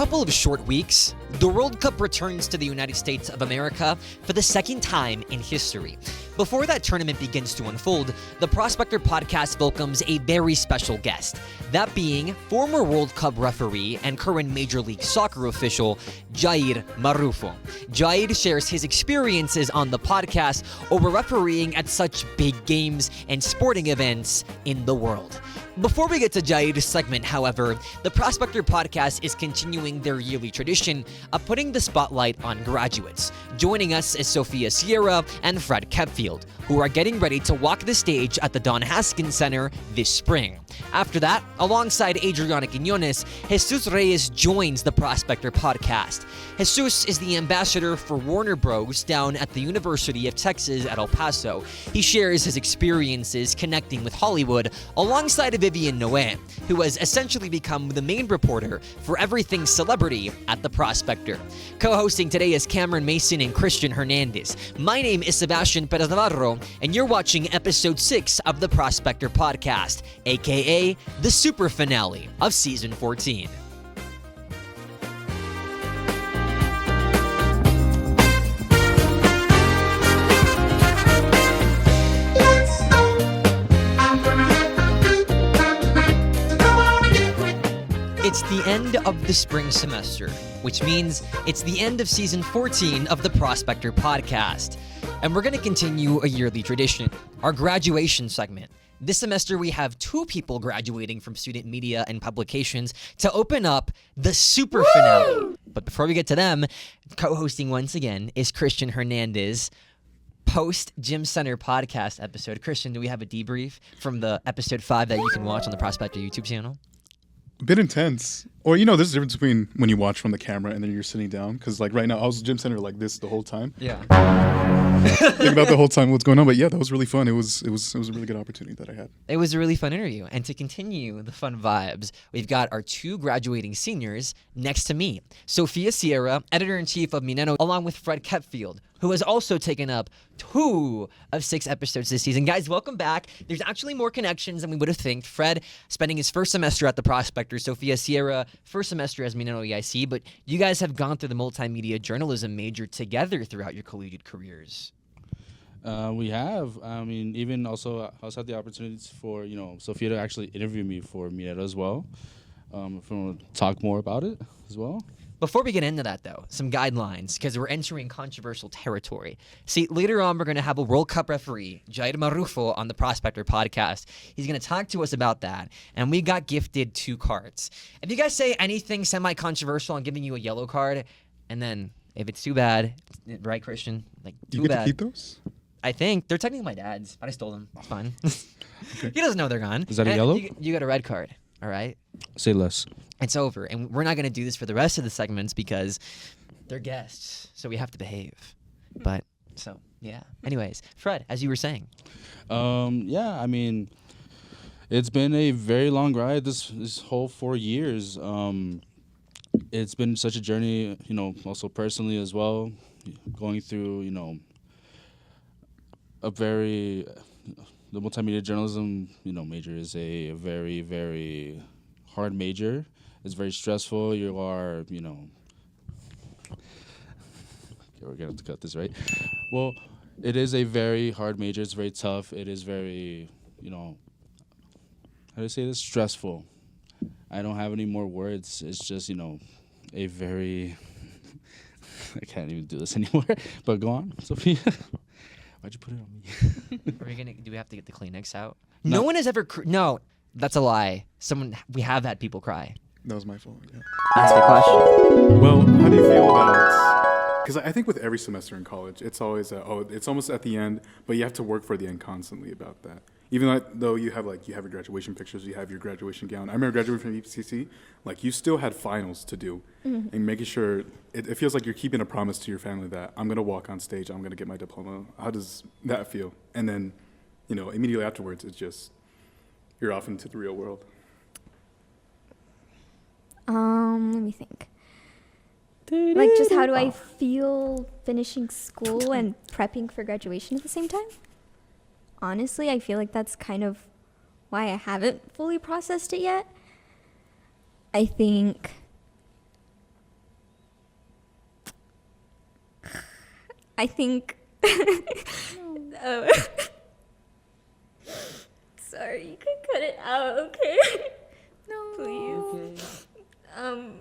couple of short weeks, the World Cup returns to the United States of America for the second time in history. Before that tournament begins to unfold, the Prospector Podcast welcomes a very special guest, that being former World Cup referee and current Major League Soccer official, Jair Marrufo. Jair shares his experiences on the podcast over refereeing at such big games and sporting events in the world. Before we get to Jair's segment, however, the Prospector Podcast is continuing their yearly tradition of putting the spotlight on graduates. Joining us is Sofia Sierra and Fred Kepfield, who are getting ready to walk the stage at the Don Haskins Center this spring. After that, alongside Adriana Quiñones, Jesus Reyes joins the Prospector Podcast. Jesus is the ambassador for Warner Bros. Down at the University of Texas at El Paso. He shares his experiences connecting with Hollywood alongside of Vivian Noé, who has essentially become the main reporter for everything celebrity at the Prospector. Co-hosting today is Cameron Mason and Christian Hernandez. My name is Sebastian Perez Navarro, and you're watching episode 6 of the Prospector Podcast, aka the super finale of season 14. It's the end of the spring semester, which means it's the end of season 14 of the Prospector Podcast. And we're going to continue a yearly tradition, our graduation segment. This semester, we have 2 people graduating from student media and publications to open up the super finale. But before we get to them, co-hosting once again is Christian Hernandez. Post Gym Center podcast episode. Christian, do we have a debrief from the episode 5 that you can watch on the Prospector YouTube channel? A bit intense. Or, there's a difference between when you watch from the camera and then you're sitting down. Because, right now, I was Gym Center like this the whole time. Yeah. Think about the whole time what's going on. But, yeah, that was really fun. It was a really good opportunity that I had. It was a really fun interview. And to continue the fun vibes, we've got our 2 graduating seniors next to me. Sofia Sierra, editor-in-chief of Mineno, along with Fred Kepfield, who has also taken up 2 of 6 episodes this season. Guys, welcome back. There's actually more connections than we would have think. Fred spending his first semester at the Prospector, Sofia Sierra, first semester as Mineno EIC, but you guys have gone through the multimedia journalism major together throughout your collegiate careers. We have. Even also had the opportunities for, Sofia to actually interview me for Minero as well. If we want to talk more about it as well. Before we get into that, though, some guidelines, because we're entering controversial territory. See, later on, we're going to have a World Cup referee, Jair Marrufo, on the Prospector Podcast. He's going to talk to us about that, and we got gifted 2 cards. If you guys say anything semi-controversial, I'm giving you a yellow card, and then if it's too bad, right, Christian? Do you get to keep those? I think. They're technically my dad's, but I stole them. It's fine. Okay. He doesn't know they're gone. Is that a yellow? You got a red card, all right? Say less. It's over, and we're not going to do this for the rest of the segments because they're guests, so we have to behave. But, so, yeah. Anyways, Fred, as you were saying. It's been a very long ride this whole 4 years. It's been such a journey, also personally as well, going through, the multimedia journalism, major is a very, very hard major. It's very stressful. You are, okay, we're going to have to cut this, right? Well, it is a very hard major. It's very tough. It is very, how do I say this? Stressful. I don't have any more words. It's just, a very, I can't even do this anymore. But go on, Sophia. Why'd you put it on me? Do we have to get the Kleenex out? No one has ever, no, that's a lie. We have had people cry. That was my fault. Yeah. Ask the question. Well, how do you feel about? Because I think with every semester in college, it's always it's almost at the end, but you have to work for the end constantly about that. Even though you have your graduation pictures, you have your graduation gown. I remember graduating from EPCC, you still had finals to do, and making sure it feels like you're keeping a promise to your family that I'm gonna walk on stage, I'm gonna get my diploma. How does that feel? And then, immediately afterwards, it's just you're off into the real world. Let me think. Just how do I feel finishing school and prepping for graduation at the same time? Honestly, I feel like that's kind of why I haven't fully processed it yet. I think I think. Sorry, you can cut it out, okay? No, please. Okay.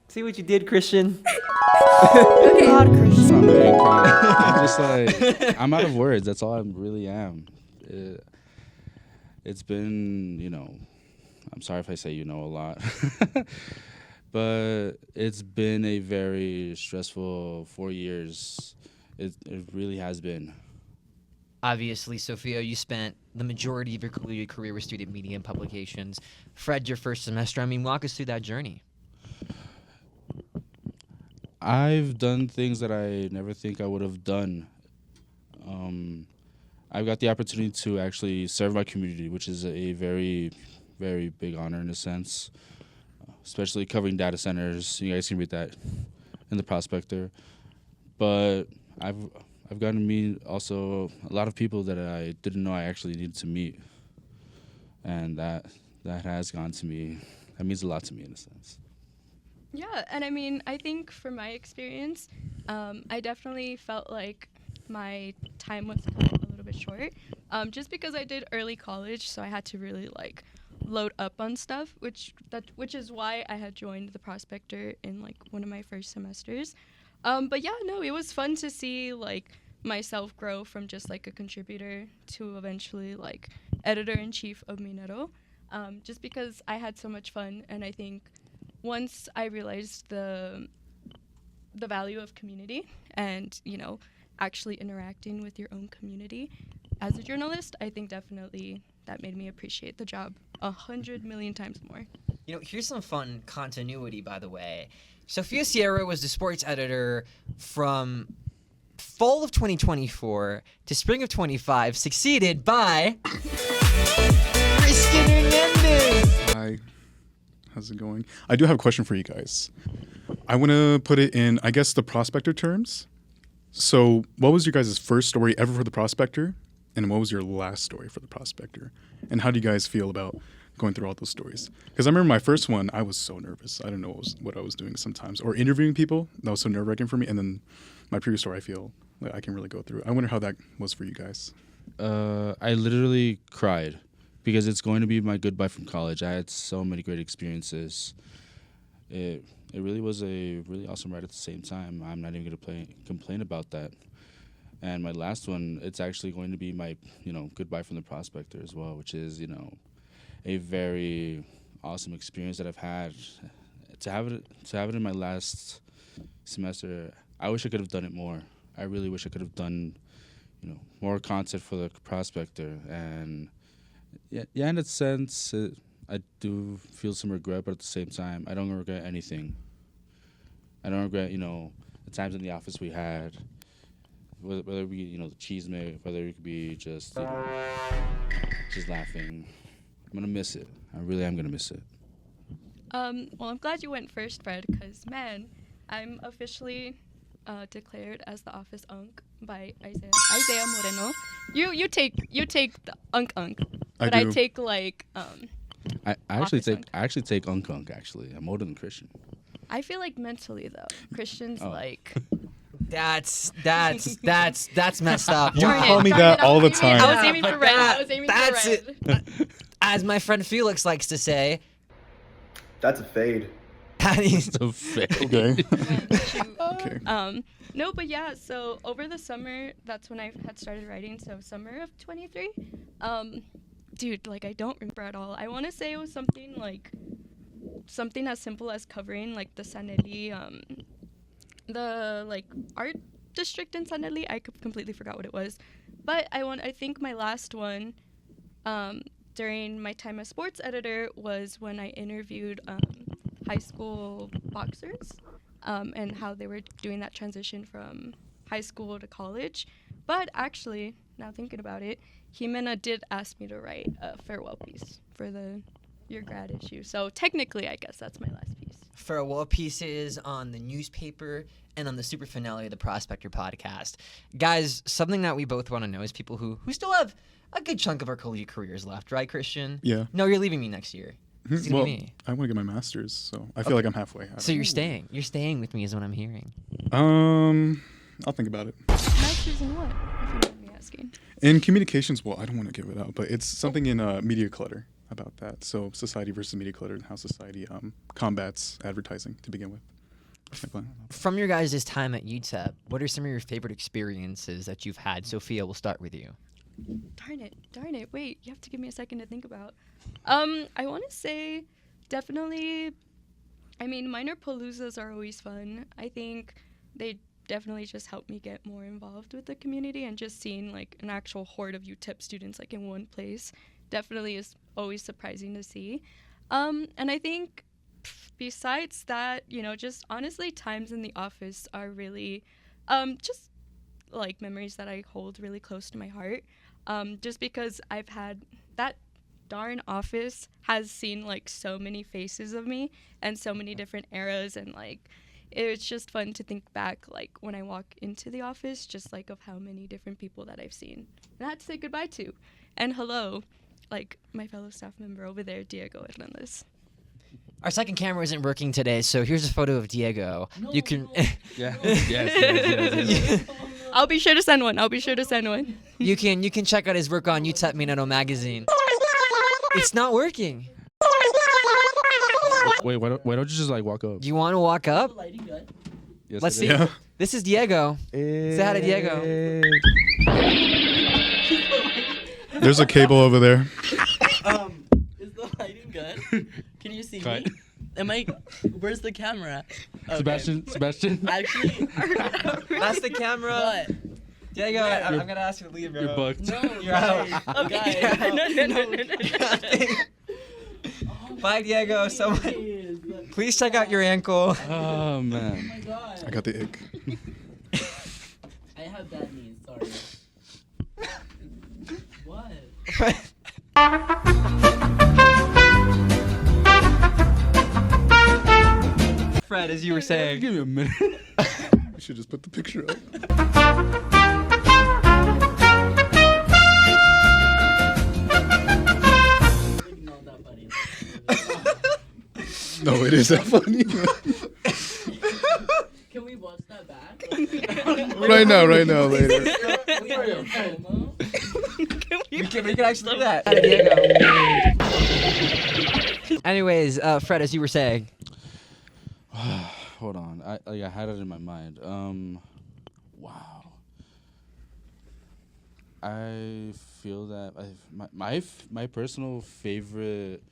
See what you did, Christian? Okay. God, Christian. It's not very common. I'm just like, I'm out of words. That's all I really am. It's been, I'm sorry if I say a lot. But it's been a very stressful 4 years. It really has been. Obviously, Sofia, you spent the majority of your career with student media and publications. Fred, your first semester. I mean, walk us through that journey. I've done things that I never think I would have done. I've got the opportunity to actually serve my community, which is a very, very big honor in a sense, especially covering data centers. You guys can read that in the Prospector. But I've gotten to meet also a lot of people that I didn't know I actually needed to meet. And that has gone to me. That means a lot to me in a sense. Yeah, and I mean, I think from my experience, I definitely felt like my time was cut a little bit short, just because I did early college, so I had to really load up on stuff, which is why I had joined the Prospector in one of my first semesters. But yeah, no, it was fun to see myself grow from just a contributor to eventually editor-in-chief of Minero, just because I had so much fun, and I think once I realized the value of community and, actually interacting with your own community as a journalist, I think definitely that made me appreciate the job 100 million times more. Here's some fun continuity, by the way. Sofia Sierra was the sports editor from fall of 2024 to spring of 25, succeeded by Christian Hernandez. Hi. How's it going? I do have a question for you guys. I want to put it in, I guess, the Prospector terms. So what was your guys' first story ever for the Prospector? And what was your last story for the Prospector? And how do you guys feel about going through all those stories? Because I remember my first one, I was so nervous. I didn't know what I was doing sometimes. Or interviewing people, that was so nerve-wracking for me. And then my previous story, I feel like I can really go through. I wonder how that was for you guys. I literally cried because it's going to be my goodbye from college. I had so many great experiences. It really was a really awesome ride at the same time. I'm not even going to complain about that. And my last one, it's actually going to be my, goodbye from the Prospector as well, which is, a very awesome experience that I've had. To have it in my last semester, I wish I could have done it more. I really wish I could have done, more content for the Prospector. And yeah, in a sense, I do feel some regret, but at the same time, I don't regret anything. I don't regret, the times in the office we had, whether it be, the cheese mate, whether it could be just, just laughing. I'm going to miss it. I really am going to miss it. Well, I'm glad you went first, Fred, because, man, I'm officially declared as the office unk by Isaiah Moreno. You take the unk, but I take I actually take unk. Actually, I'm older than Christian. I feel like mentally though, Christian's That's messed up. You call me that all the time. I was aiming for red. That's it. As my friend Felix likes to say, that's a fade. that is So fake. Okay. Okay. No, but yeah, so over the summer, that's when I had started writing, so summer of 23. Dude, I don't remember at all. I want to say it was something as simple as covering, the Sanelli, the, art district in Sanelli. I completely forgot what it was. But I think my last one, during my time as sports editor, was when I interviewed high school boxers and how they were doing that transition from high school to college. But actually, now thinking about it, Jimena did ask me to write a farewell piece for your grad issue. So technically, I guess that's my last piece. farewell pieces on the newspaper and on the super finale of the Prospector podcast. Guys, something that we both want to know is people who still have a good chunk of our collegiate careers left, right, Christian? Yeah. No, you're leaving me next year. It's gonna Well, be me. I want to get my master's, so I feel like I'm halfway. So you're staying. You're staying with me is what I'm hearing. I'll think about it. Master's in what, if you don't mind me asking? In communications, well, I don't want to give it out, but it's something in media clutter about that. So society versus media clutter and how society combats advertising to begin with. That's my plan. From your guys' time at UTEP, what are some of your favorite experiences that you've had? Sophia, we'll start with you. Darn it. Wait, you have to give me a second to think about. I want to say definitely, I mean, minor paloozas are always fun. I think they definitely just helped me get more involved with the community, and just seeing like an actual horde of UTEP students like in one place definitely is always surprising to see. And I think besides that, you know, just honestly times in the office are really just like memories that I hold really close to my heart. Just because I've had that darn office has seen like so many faces of me and so many different eras, and like it's just fun to think back like when I walk into the office, just like of how many different people that I've seen and I had to say goodbye to and hello, like my fellow staff member over there, Diego Hernandez. Our second camera isn't working today, so here's a photo of Diego. You can Yes. I'll be sure to send one. you can check out his work on UTEP Minato magazine. It's not working. Wait, why don't you just like walk up? Do you want to walk up? Yes, Let's it see. is. Yeah. This is Diego. Say hi to Diego. There's a cable over there. Is the lighting good? Can you see Cut. me? Where's the camera? Okay. Sebastian. Actually, That's the camera. what? Diego, I'm gonna ask you to leave, bro. You're booked. No, You're out. guys. No. Bye, Diego. Please. Please check out your ankle. Oh Oh man. my god. I got the ick. I have bad knees, sorry. What? Fred, as you were saying. Give me a minute. We should just put the picture up. Not that funny. No, it is that funny. Can we watch that back? right now, later. We can actually do that. Diego. Anyways, Fred, as you were saying. Hold on. I had it in my mind. Wow. I feel that my personal favorite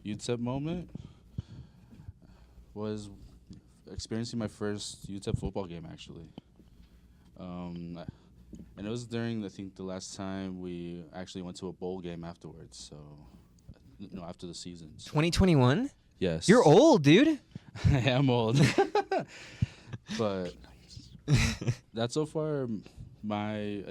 UTEP moment was experiencing my first UTEP football game, actually. And it was during, I think, the last time we actually went to a bowl game afterwards. So, after the seasons. 2021? Yes. You're old, dude. I am old. But that's so far my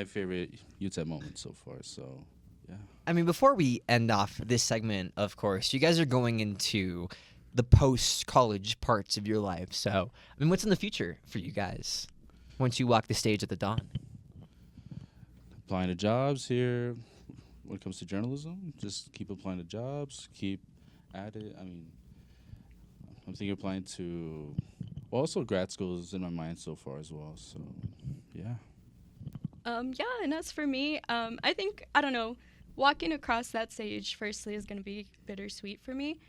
favorite UTEP moment so far. So, yeah. I mean, before we end off this segment, of course, you guys are going into the post-college parts of your life. So, I mean, what's in the future for you guys once you walk the stage at the dawn? Applying to jobs here. When it comes to journalism, just keep applying to jobs, keep at it. I mean, I'm thinking applying to, well, also grad schools in my mind so far as well. So, yeah. Yeah, and as for me, I think, I don't know, walking across that stage firstly is going to be bittersweet for me,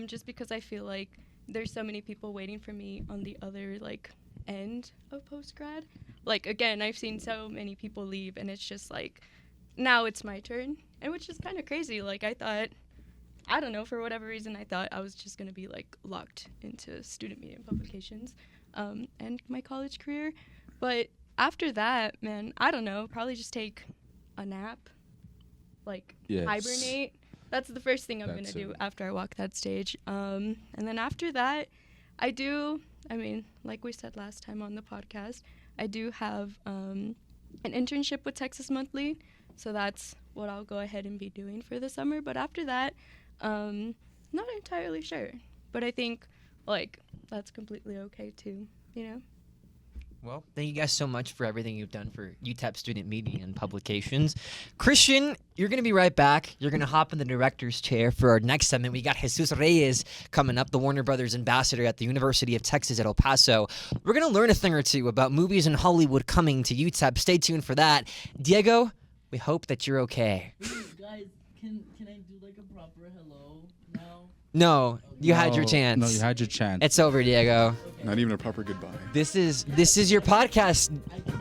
just because I feel like there's so many people waiting for me on the other, like, end of post-grad. Like, again, I've seen so many people leave, and it's just like, now it's my turn, and which is kind of crazy. Like, I thought, I don't know, for whatever reason, I thought I was just going to be, like, locked into student media and publications and my college career. But after that, man, I don't know, probably just take a nap, like, Yes. hibernate. That's the first thing I'm going to do after I walk that stage. And then after that, I mean, like we said last time on the podcast, I do have an internship with Texas Monthly. So that's what I'll go ahead and be doing for the summer. But after that, not entirely sure. But I think, like, that's completely okay too, you know? Well, thank you guys so much for everything you've done for UTEP student media and publications. Christian, you're going to be right back. You're going to hop in the director's chair for our next segment. We got Jesus Reyes coming up, the Warner Brothers ambassador at the University of Texas at El Paso. We're going to learn a thing or two about movies in Hollywood coming to UTEP. Stay tuned for that. Diego, we hope that you're okay. Guys, can I do like a proper hello now? No, you had your chance. No, you had your chance. It's over, Diego. Not even a proper goodbye. This is your podcast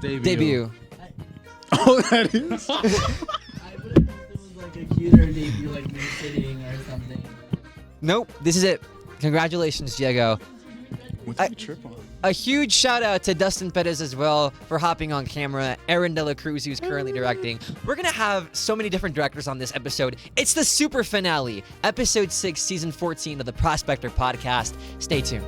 debut. Oh, that is. I would have thought it was like a cuter debut, like me sitting or something. Nope, this is it. Congratulations, Diego. What did you trip on? A huge shout out to Dustin Perez as well for hopping on camera. Aaron De La Cruz, who's currently directing. We're going to have so many different directors on this episode. It's the super finale, episode 6, season 14 of the Prospector Podcast. Stay tuned.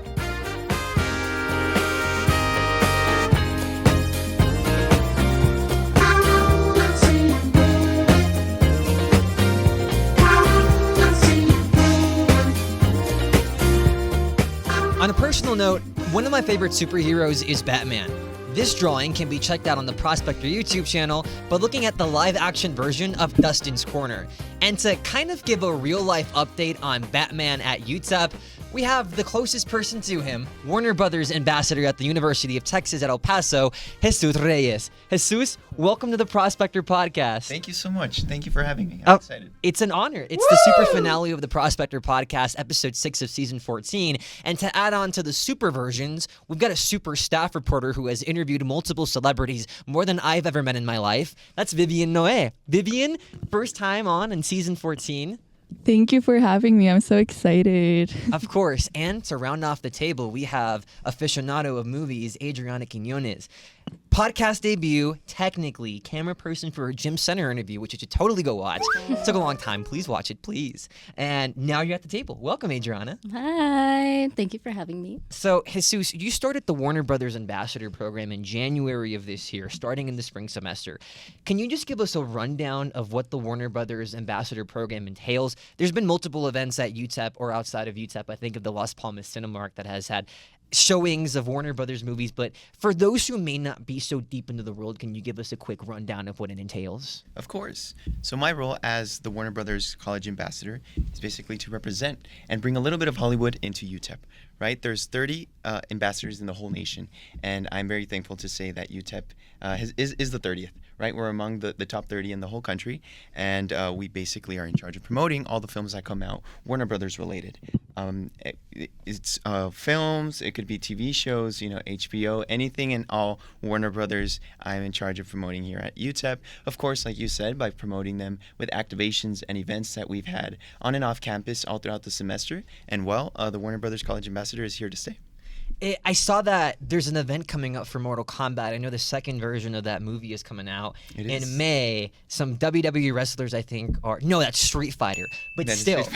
On a personal note, one of my favorite superheroes is Batman. This drawing can be checked out on the Prospector YouTube channel by looking at the live-action version of Dustin's Corner. And to kind of give a real-life update on Batman at UTEP, we have the closest person to him, Warner Brothers ambassador at the University of Texas at El Paso, Jesus Reyes. Jesus, welcome to the Prospector Podcast. Thank you so much. Thank you for having me. I'm excited. It's an honor. It's the super finale of the Prospector Podcast, episode 6 of season 14. And to add on to the super versions, we've got a super staff reporter who has interviewed multiple celebrities, more than I've ever met in my life. That's Vivian Noé. Vivian, first time on in season 14. Thank you for having me. I'm so excited. Of course. And to round off the table, we have aficionado of movies, Adriana Quiñones. Podcast debut, technically, camera person for a Gym Center interview, which you should totally go watch. It took a long time. Please watch it, please. And now you're at the table. Welcome, Adriana. Hi. Thank you for having me. So, Jesus, you started the Warner Brothers Ambassador Program in January of this year, starting in the spring semester. Can you just give us a rundown of what the Warner Brothers Ambassador Program entails? There's been multiple events at UTEP or outside of UTEP. I think of the Las Palmas Cinemark that has had showings of Warner Brothers movies, but for those who may not be so deep into the world, can you give us a quick rundown of what it entails? Of course. So my role as the Warner Brothers College Ambassador is basically to represent and bring a little bit of Hollywood into UTEP, right? There's 30 ambassadors in the whole nation, and I'm very thankful to say that UTEP is the 30th, right? We're among the top 30 in the whole country, and we basically are in charge of promoting all the films that come out Warner Brothers related. It's films, it could be TV shows, HBO, anything and all Warner Brothers I'm in charge of promoting here at UTEP. Of course, like you said, by promoting them with activations and events that we've had on and off campus all throughout the semester. And the Warner Brothers College Ambassador is here to stay. I saw that there's an event coming up for Mortal Kombat. I know the second version of that movie is coming out in May. Some WWE wrestlers, I think, that's Street Fighter. But still,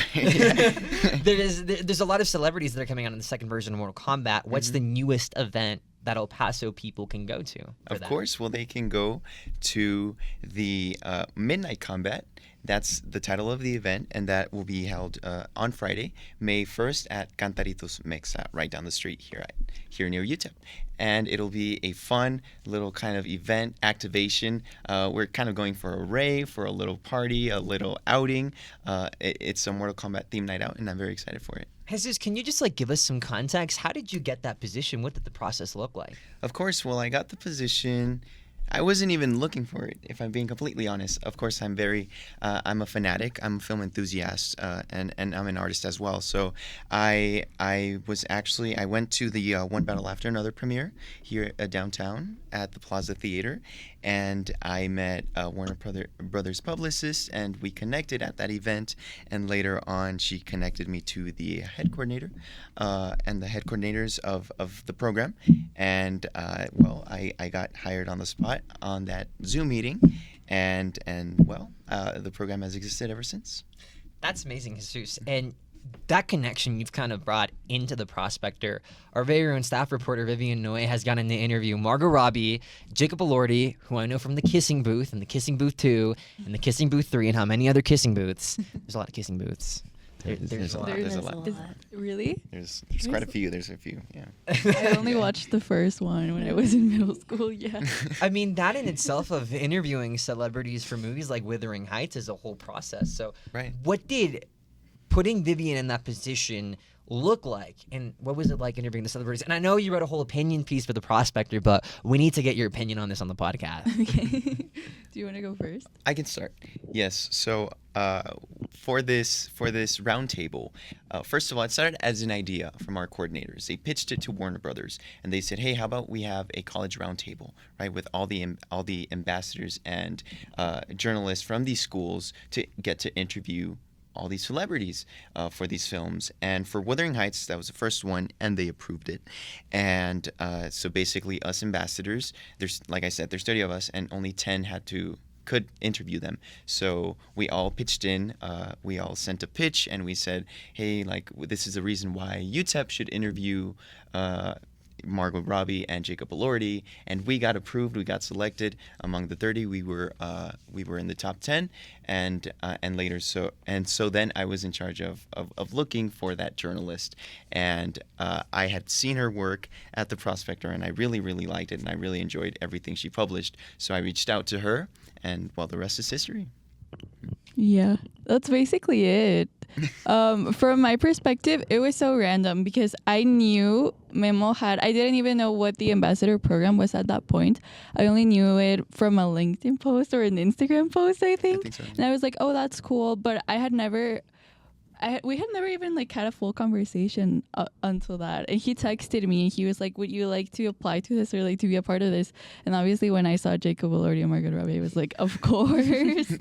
there's a lot of celebrities that are coming out in the second version of Mortal Kombat. What's the newest event that El Paso people can go to? Of course, they can go to the Midnight Combat. That's the title of the event, and that will be held on Friday, May 1st at Cantaritos Mexa, right down the street here near UTEP. And it'll be a fun little kind of event, activation. We're kind of going for a rave, for a little party, a little outing. It's a Mortal Kombat themed night out, and I'm very excited for it. Jesus, can you just give us some context? How did you get that position? What did the process look like? Of course, I got the position. I wasn't even looking for it, if I'm being completely honest. Of course, I'm a fanatic. I'm a film enthusiast, and I'm an artist as well. So I went to the One Battle After Another premiere here downtown at the Plaza Theater, and I met Warner Brothers publicist, and we connected at that event. And later on, she connected me to the head coordinator and the head coordinators of the program. And I got hired on the spot on that Zoom meeting, and the program has existed ever since. That's amazing, Jesus. And that connection you've kind of brought into the Prospector. Our very own staff reporter, Vivian Noé, has gotten to interview Margot Robbie, Jacob Elordi, who I know from The Kissing Booth and The Kissing Booth 2 and The Kissing Booth 3 and how many other kissing booths. There's a lot of kissing booths. There's a lot. There's a lot. Really? There's quite a few. There's a few. Yeah. I only watched the first one when I was in middle school. Yeah. I mean, that in itself of interviewing celebrities for movies like Wuthering Heights is a whole process. So, right. What did putting Vivian in that position look like, and what was it like interviewing the celebrities? And I know you wrote a whole opinion piece for the Prospector, but we need to get your opinion on this on the podcast. Okay. Do you want to go first? I can start. Yes. So for this roundtable, first of all, it started as an idea from our coordinators. They pitched it to Warner Brothers, and they said, "Hey, how about we have a college roundtable, right, with all the ambassadors and journalists from these schools to get to interview all these celebrities for these films." And for Wuthering Heights, that was the first one, and they approved it. And so basically, us ambassadors, like I said, there's 30 of us, and only 10 could interview them. So we all pitched in, we all sent a pitch, and we said, hey, like, this is the reason why UTEP should interview Margot Robbie and Jacob Elordi, and we got approved. We got selected among the 30. We were in the top 10, and later so then I was in charge of looking for that journalist, and I had seen her work at the Prospector, and I really liked it, and I really enjoyed everything she published. So I reached out to her, and well, the rest is history. Yeah, that's basically it. From my perspective, it was so random because I knew I didn't even know what the ambassador program was at that point. I only knew it from a LinkedIn post or an Instagram post, I think so. And I was like, oh, that's cool. But we had never even like had a full conversation until that. And he texted me and he was like, would you like to apply to this or like to be a part of this? And obviously when I saw Jacob Elordi and Margot Robbie, I was like, of course.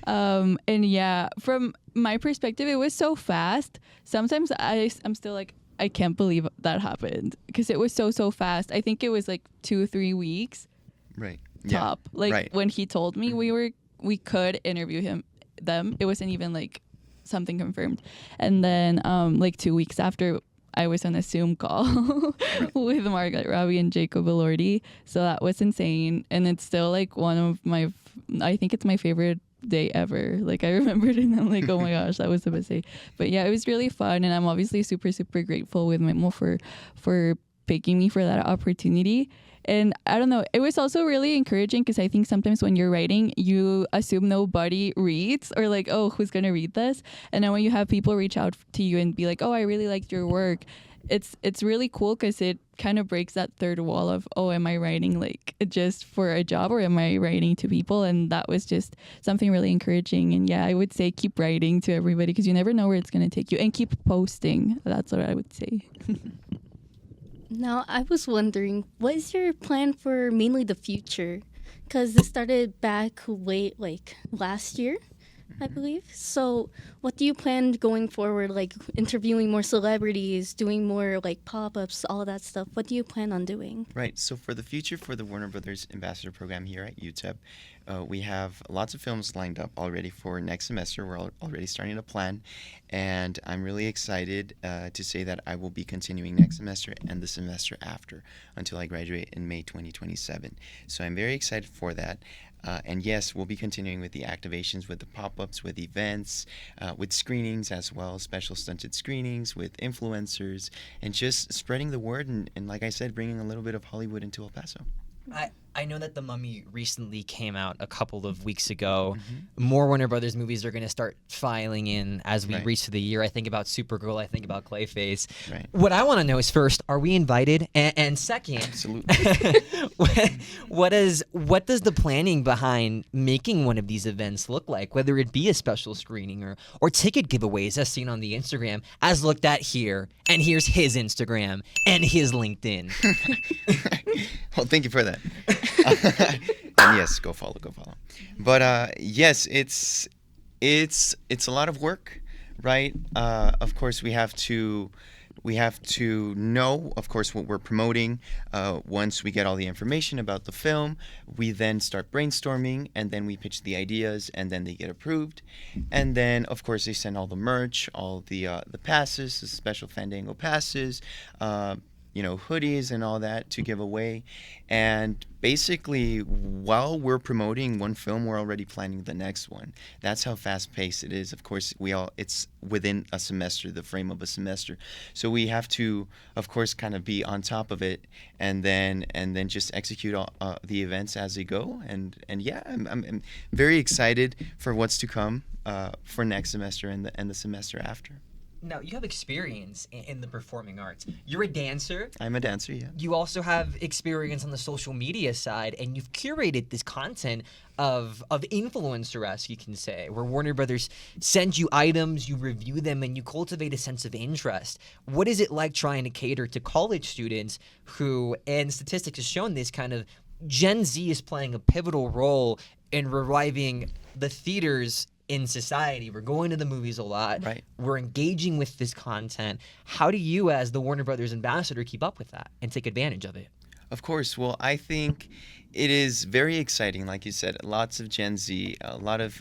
And yeah, from my perspective, it was so fast. Sometimes I'm still like, I can't believe that happened because it was so fast. I think it was like 2-3 weeks. Right. Top. Yeah. Like right. When he told me we could interview them, it wasn't even like something confirmed. And then like 2 weeks after, I was on a Zoom call with Margot Robbie and Jacob Elordi. So that was insane. And it's still like one of I think it's my favorite day ever. Like I remembered it and I'm like, oh my gosh, that was the best day. But yeah, it was really fun. And I'm obviously super grateful with Memo for picking me for that opportunity. And I don't know, it was also really encouraging because I think sometimes when you're writing, you assume nobody reads or like, oh, who's going to read this? And then when you have people reach out to you and be like, oh, I really liked your work, it's really cool because it kind of breaks that third wall of, oh, am I writing like just for a job or am I writing to people? And that was just something really encouraging. And yeah, I would say keep writing to everybody because you never know where it's going to take you, and keep posting. That's what I would say. Now, I was wondering, what is your plan for mainly the future? Because this started back late, like last year, I believe. So what do you plan going forward, like interviewing more celebrities, doing more like pop-ups, all of that stuff? What do you plan on doing? Right. So for the future for the Warner Brothers Ambassador Program here at UTEP, we have lots of films lined up already for next semester. We're already starting to plan, and I'm really excited to say that I will be continuing next semester and the semester after until I graduate in May 2027. So I'm very excited for that. And yes, we'll be continuing with the activations, with the pop-ups, with events, with screenings as well, special stunted screenings with influencers, and just spreading the word and like I said, bringing a little bit of Hollywood into El Paso. I know that The Mummy recently came out a couple of weeks ago. Mm-hmm. More Warner Brothers movies are going to start filing in as we reach to the year. I think about Supergirl. I think about Clayface. Right. What I want to know is, first, are we invited? And second, absolutely. what does the planning behind making one of these events look like? Whether it be a special screening or ticket giveaways, as seen on the Instagram, as looked at here. And here's his Instagram and his LinkedIn. Well, thank you for that. And yes, go follow. But yes, it's a lot of work, right? Of course, we have to know, of course, what we're promoting. Once we get all the information about the film, we then start brainstorming, and then we pitch the ideas, and then they get approved. And then, of course, they send all the merch, all the passes, the special Fandango passes, hoodies and all that to give away. And basically, while we're promoting one film, we're already planning the next one. That's how fast-paced it is. Of course, it's within a semester, the frame of a semester. So we have to, of course, kind of be on top of it, and then just execute all, the events as they go. And yeah, I'm very excited for what's to come for next semester and the semester after. Now, you have experience in the performing arts. You're a dancer. I'm a dancer, yeah. You also have experience on the social media side, and you've curated this content of influencer-esque, you can say, where Warner Brothers sends you items, you review them, and you cultivate a sense of interest. What is it like trying to cater to college students who, and statistics have shown this, kind of Gen Z is playing a pivotal role in reviving the theaters in society? We're going to the movies a lot. Right. We're engaging with this content. How do you, as the Warner Brothers ambassador, keep up with that and take advantage of it? Of course. Well, I think it is very exciting. Like you said, lots of Gen Z, a lot of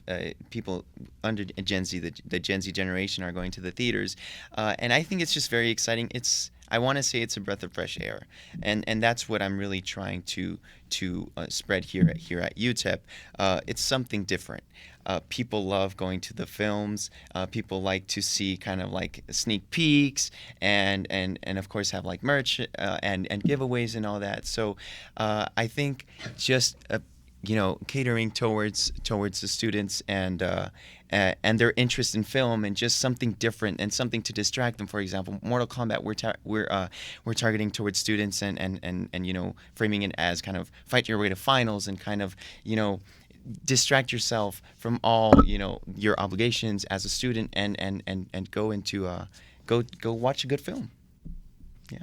people under Gen Z, the Gen Z generation, are going to the theaters. And I think it's just very exciting. I want to say it's a breath of fresh air. And that's what I'm really trying to spread here at UTEP. It's something different. People love going to the films. People like to see kind of like sneak peeks and of course have like merch and giveaways and all that. So I think just catering towards the students and their interest in film and just something different and something to distract them. For example, Mortal Kombat, we're targeting towards students and framing it as kind of fight your way to finals and kind of distract yourself from all your obligations as a student and go into go watch a good film. Yeah.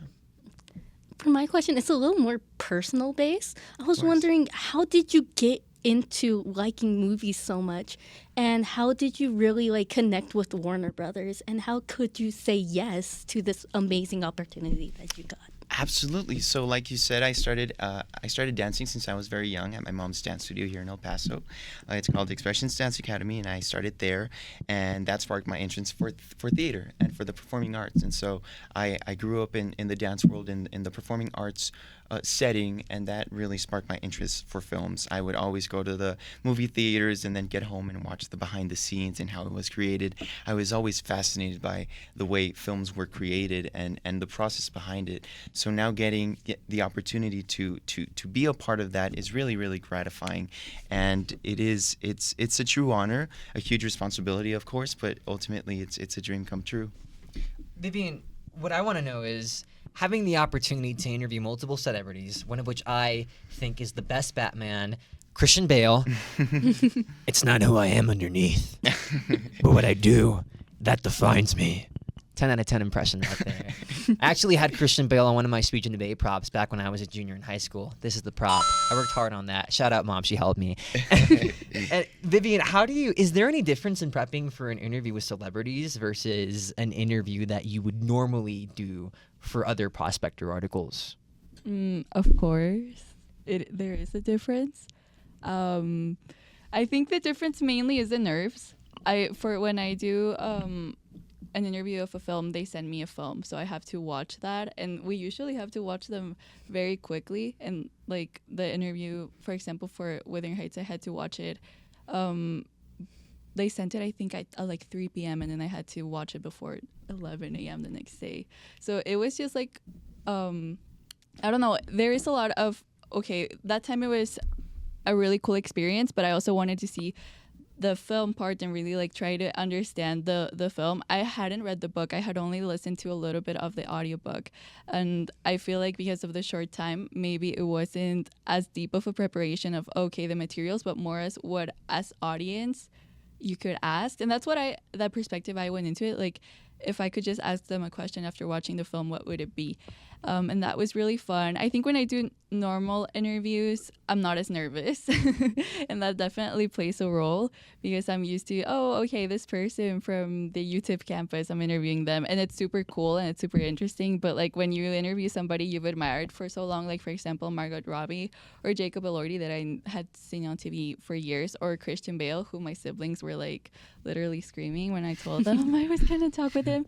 For my question, it's a little more personal based. I was wondering, how did you get into liking movies so much, and how did you really connect with Warner Brothers, and how could you say yes to this amazing opportunity that you got? Absolutely. So like you said, I started dancing since I was very young at my mom's dance studio here in El Paso. It's called the Expressions Dance Academy, and I started there, and that sparked my interest for theater and for the performing arts. And so I grew up in the dance world, in the performing arts setting, and that really sparked my interest for films. I would always go to the movie theaters and then get home and watch the behind the scenes and how it was created. I was always fascinated by the way films were created and the process behind it. So now getting the opportunity to be a part of that is really, really gratifying, and it's a true honor, a huge responsibility, of course, but ultimately it's a dream come true. Vivian, what I want to know is, having the opportunity to interview multiple celebrities, one of which I think is the best Batman, Christian Bale. It's not who I am underneath, but what I do, that defines me. 10 out of 10 impression right there. I actually had Christian Bale on one of my speech and debate props back when I was a junior in high school. This is the prop. I worked hard on that. Shout out, Mom. She helped me. And Vivian, is there any difference in prepping for an interview with celebrities versus an interview that you would normally do for other Prospector articles? Of course. There is a difference. I think the difference mainly is the nerves. When I do an interview of a film, they send me a film, so I have to watch that, and we usually have to watch them very quickly. And like the interview, for example, for Wuthering Heights, I had to watch it. They sent it, I think, at like 3 p.m. and then I had to watch it before 11 a.m. the next day. So it was just like, I don't know. There is a lot of, that time it was a really cool experience, but I also wanted to see the film part and really like try to understand the film. I hadn't read the book. I had only listened to a little bit of the audiobook. And I feel like because of the short time, maybe it wasn't as deep of a preparation of, the materials, but more as what as audience you could ask. And that's that perspective I went into it. Like, if I could just ask them a question after watching the film, what would it be? And that was really fun. I think when I do normal interviews, I'm not as nervous. And that definitely plays a role because I'm used to, this person from the UTIP campus, I'm interviewing them. And it's super cool and it's super interesting. But like when you interview somebody you've admired for so long, like for example, Margot Robbie or Jacob Elordi that I had seen on TV for years, or Christian Bale, who my siblings were like literally screaming when I told them I was going to talk with him.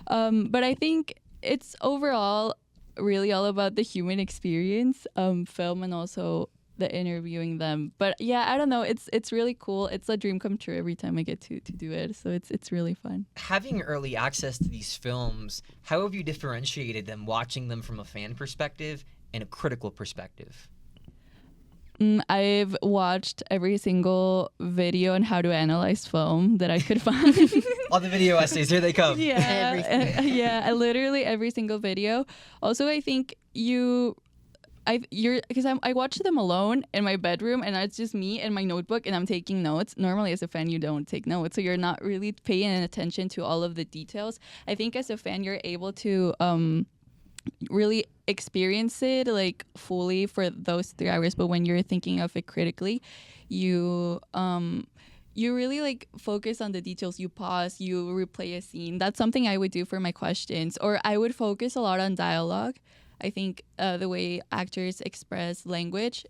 But I think it's overall really all about the human experience, film, and also the interviewing them. But yeah, I don't know. It's really cool. It's a dream come true every time I get to do it. So it's really fun. Having early access to these films, how have you differentiated them, watching them from a fan perspective and a critical perspective? I've watched every single video on how to analyze film that I could find. All the video essays, here they come. Yeah, literally every single video. Also, I think I watch them alone in my bedroom, and it's just me and my notebook, and I'm taking notes. Normally, as a fan, you don't take notes, so you're not really paying attention to all of the details. I think as a fan, you're able to really experience it like fully for those 3 hours. But when you're thinking of it critically, you really like focus on the details. You pause, you replay a scene. That's something I would do for my questions, or I would focus a lot on dialogue. I think the way actors express language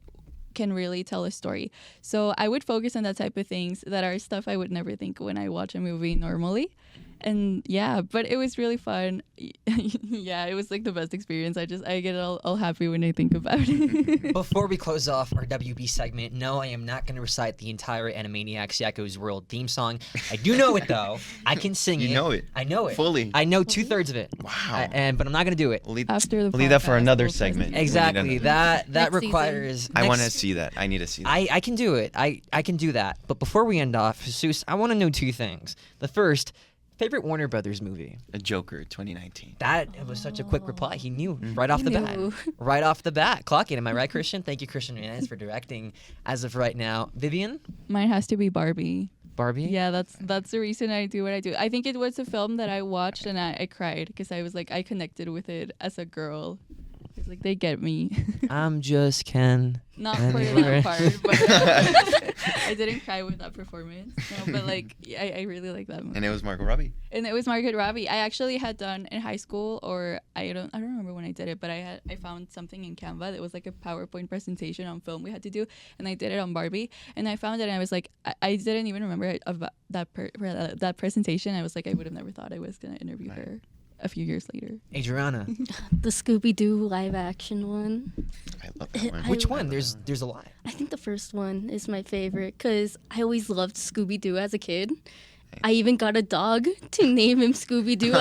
can really tell a story. So I would focus on that type of things that are stuff I would never think when I watch a movie normally. And yeah, but it was really fun. Yeah, it was like the best experience. I get all happy when I think about it. Before we close off our WB segment, no, I am not going to recite the entire Animaniacs Yakko's World theme song. I do know it though. I can sing it. You know it. I know it. Fully. I know 2/3 of it. Wow. But I'm not going to do it. We'll leave that for another segment. Exactly. That Next requires. I want to see that. I need to see that. I can do it. I can do that. But before we end off, Jesus, I want to know 2 things. The first, favorite Warner Brothers movie? A Joker 2019. That was such a quick reply. He knew right off the bat. Right off the bat. Clock it. Am I right, Christian? Thank you, Christian Hernandez, for directing as of right now. Vivian? Mine has to be Barbie. Barbie? Yeah, that's the reason I do what I do. I think it was a film that I watched and I cried because I was like, I connected with it as a girl. It's like, they get me. I'm just Ken. Not for that part, but I didn't cry with that performance. No, but like, I really like that movie. And it was Margot Robbie. And it was Margot Robbie. I actually had done in high school, or I don't remember when I did it, but I found something in Canva that was like a PowerPoint presentation on film we had to do, and I did it on Barbie. And I found it, and I was like, I didn't even remember about that presentation. I was like, I would have never thought I was gonna interview her a few years later. Adriana. The Scooby-Doo live action one. I love that one. Which one? There's a lot. I think the first one is my favorite because I always loved Scooby-Doo as a kid. I even got a dog to name him Scooby-Doo.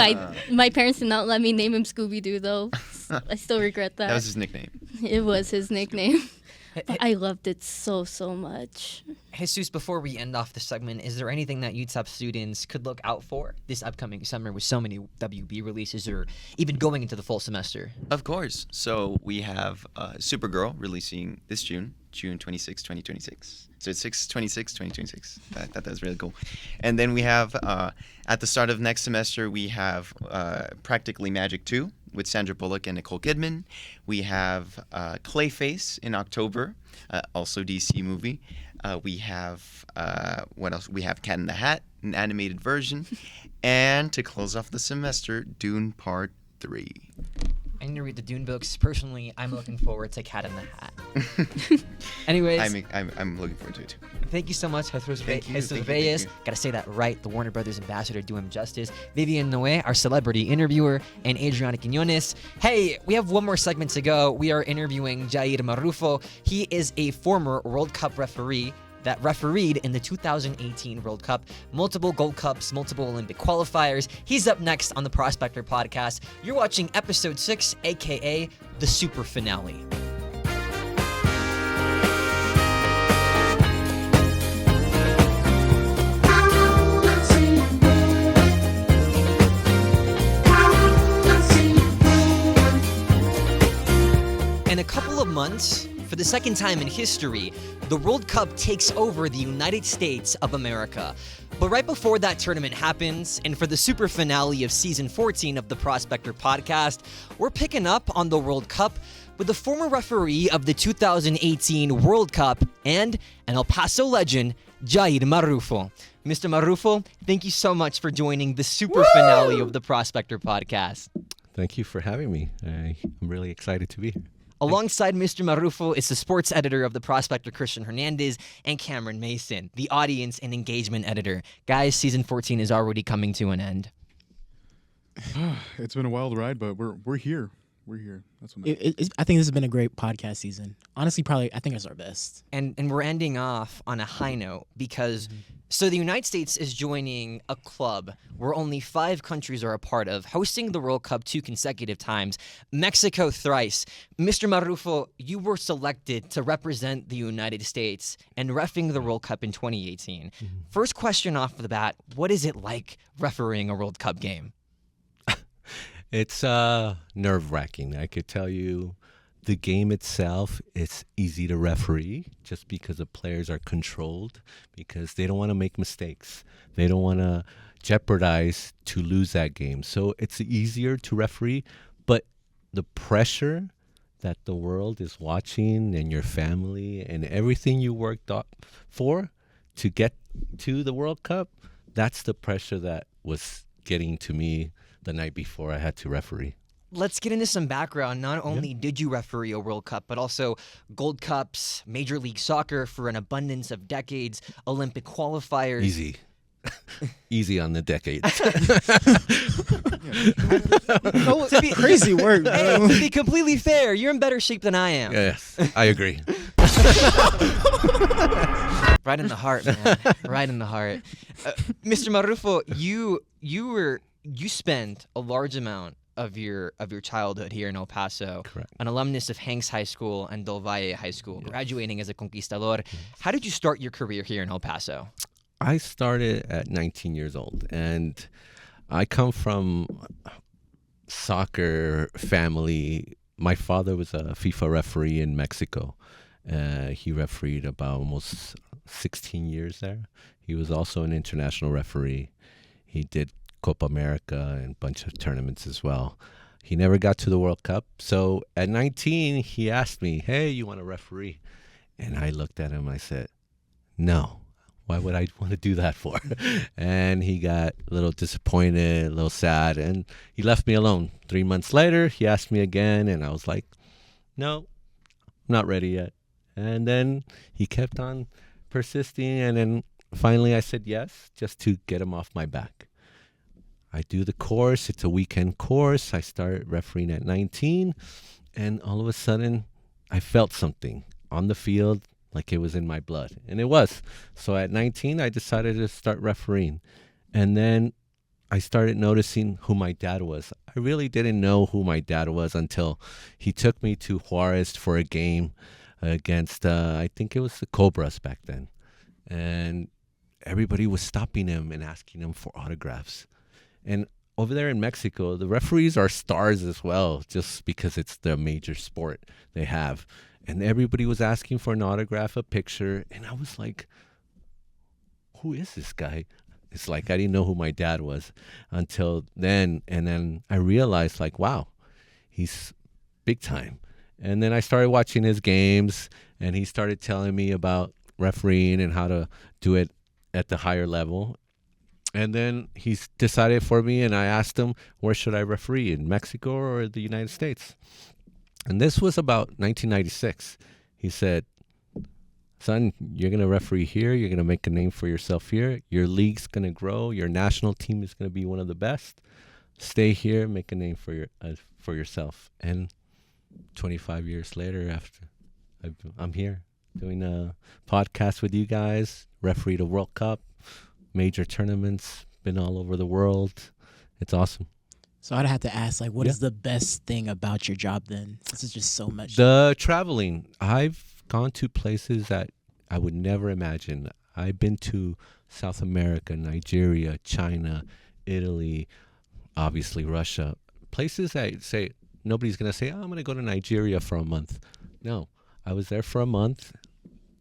My parents did not let me name him Scooby-Doo though. I still regret that. That was his nickname. It was his nickname. But I loved it so much. Jesus, before we end off the segment, is there anything that UTEP students could look out for this upcoming summer with so many WB releases, or even going into the fall semester? Of course. So we have Supergirl releasing this June 26, 2026. So it's 6/26/2026. I thought that was really cool. And then we have, at the start of next semester, we have Practically Magic 2 with Sandra Bullock and Nicole Kidman. We have Clayface in October, also DC movie. We have, what else? We have Cat in the Hat, an animated version. And to close off the semester, Dune Part 3. I'm going to read the Dune books. Personally, I'm looking forward to Cat in the Hat. Anyways. I'm looking forward to it too. Thank you so much, Jesus Thank Reyes. you. Gotta say that right. The Warner Brothers ambassador, do him justice. Vivian Noé, our celebrity interviewer, and Adriana Quiñones. Hey, we have one more segment to go. We are interviewing Jair Marrufo. He is a former World Cup referee that refereed in the 2018 World Cup, multiple Gold Cups, multiple Olympic qualifiers. He's up next on the Prospector Podcast. You're watching episode 6, aka the super finale. In a couple of months, for the second time in history, the World Cup takes over the United States of America. But right before that tournament happens, and for the super finale of season 14 of the Prospector Podcast, we're picking up on the World Cup with the former referee of the 2018 World Cup and an El Paso legend, Jair Marrufo. Mr. Marrufo, thank you so much for joining the super finale of the Prospector Podcast. Thank you for having me. I'm really excited to be here. Alongside Mr. Marrufo is the sports editor of the Prospector, Christian Hernandez, and Cameron Mason, the audience and engagement editor. Guys, season 14 is already coming to an end. It's been a wild ride, but we're here. we're here. That's what I think this has been a great podcast season. Honestly, probably I think it's our best. And we're ending off on a high note because so the United States is joining a club where only 5 countries are a part of, hosting the World Cup 2 consecutive times, Mexico thrice. Mr. Marrufo, you were selected to represent the United States and reffing the World Cup in 2018. First question off the bat, what is it like refereeing a World Cup game? It's nerve-wracking. I could tell you the game itself, it's easy to referee just because the players are controlled, because they don't want to make mistakes. They don't want to jeopardize to lose that game. So it's easier to referee, but the pressure that the world is watching and your family and everything you worked up for to get to the World Cup, that's the pressure that was getting to me the night before I had to referee. Let's get into some background. Not only did you referee a World Cup, but also Gold Cups, Major League Soccer for an abundance of decades, Olympic qualifiers. Easy. Easy on the decades. Crazy work, bro. Hey, to be completely fair, you're in better shape than I am. Yes, I agree. Right in the heart, man. Right in the heart. Mr. Marrufo, you spent a large amount of your childhood here in El Paso. Correct. An alumnus of Hanks High School and Del Valle High School, graduating as a conquistador. How did you start your career here in El Paso? I started at 19 years old, and I come from soccer family. My father was a FIFA referee in Mexico. He refereed about almost 16 years there. He was also an international referee. He did Copa America and a bunch of tournaments as well. He never got to the World Cup. So at 19, he asked me, hey, you want to referee? And I looked at him, I said, no. Why would I want to do that for? And he got a little disappointed, a little sad, and he left me alone. 3 months later, he asked me again, and I was like, no, I'm not ready yet. And then he kept on persisting, and then finally I said yes, just to get him off my back. I do the course. It's a weekend course. I started refereeing at 19, and all of a sudden, I felt something on the field, like it was in my blood. And it was. So at 19, I decided to start refereeing. And then I started noticing who my dad was. I really didn't know who my dad was until he took me to Juarez for a game against, I think it was the Cobras back then. And everybody was stopping him and asking him for autographs. And over there in Mexico, the referees are stars as well, just because it's the major sport they have. And everybody was asking for an autograph, a picture. And I was like, who is this guy? It's like I didn't know who my dad was until then. And then I realized, like, wow, he's big time. And then I started watching his games, and he started telling me about refereeing and how to do it at the higher level. And then he's decided for me, and I asked him, where should I referee, in Mexico or the United States? And this was about 1996. He said, son, you're going to referee here. You're going to make a name for yourself here. Your league's going to grow. Your national team is going to be one of the best. Stay here, make a name for yourself. And 25 years later, after I'm here doing a podcast with you guys, refereed a World Cup, major tournaments, been all over the world. It's awesome. So I'd have to ask, like, what is the best thing about your job then? This is just so much. The traveling. I've gone to places that I would never imagine. I've been to South America, Nigeria, China, Italy, obviously Russia. Places that say, nobody's going to say, oh, I'm going to go to Nigeria for a month. No, I was there for a month.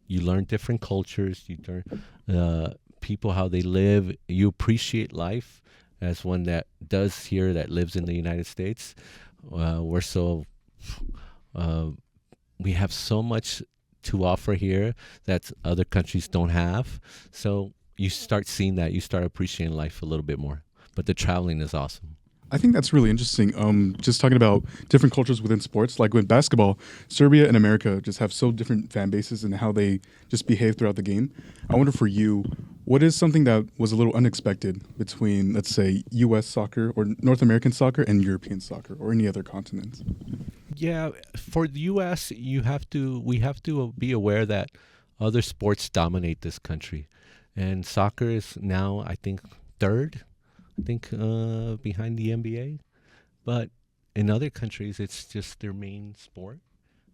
You learn different cultures. You learn people, how they live. You appreciate life. As one that does here, that lives in the United States, we have so much to offer here that other countries don't have. So you start seeing that, you start appreciating life a little bit more. But the traveling is awesome. I think that's really interesting. Just talking about different cultures within sports, like with basketball, Serbia and America just have so different fan bases and how they just behave throughout the game. I wonder for you, What is something that was a little unexpected between, let's say, U.S. soccer or North American soccer and European soccer or any other continent? Yeah, for the U.S., we have to be aware that other sports dominate this country, and soccer is now, I think, third, behind the NBA. But in other countries, it's just their main sport.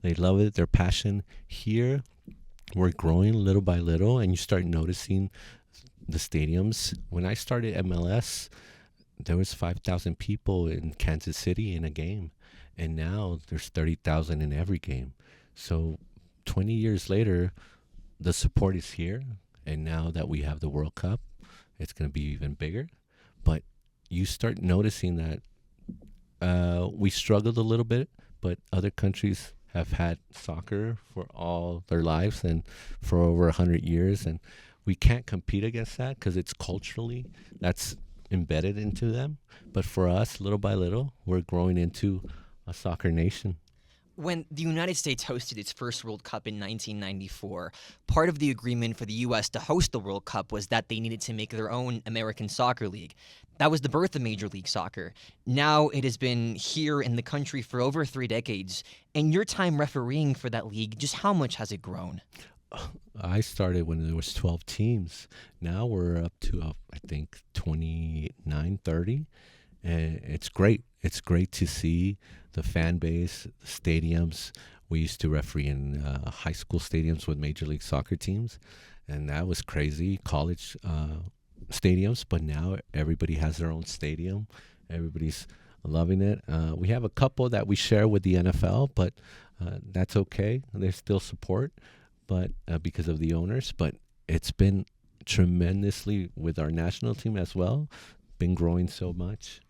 They love it, their passion. Here, we're growing little by little, and you start noticing the stadiums. When I started MLS, there was 5,000 people in Kansas City in a game, and now there's 30,000 in every game. So 20 years later, the support is here, and now that we have the World Cup, it's going to be even bigger. But you start noticing that we struggled a little bit, but other countries have had soccer for all their lives and for over 100 years, and we can't compete against that because it's culturally, that's embedded into them. But for us, little by little, we're growing into a soccer nation. When the United States hosted its first World Cup in 1994, part of the agreement for the U.S. to host the World Cup was that they needed to make their own American Soccer League. That was the birth of Major League Soccer. Now it has been here in the country for over 3 decades. And your time refereeing for that league, just how much has it grown? I started when there was 12 teams. Now we're up to, I think, 29, 30. And it's great. It's great to see the fan base, the stadiums. We used to referee in high school stadiums with Major League Soccer teams, and that was crazy. College stadiums, but now everybody has their own stadium. Everybody's loving it. We have a couple that we share with the NFL, but that's okay. There's still support, but because of the owners. But it's been tremendously with our national team as well, been growing so much.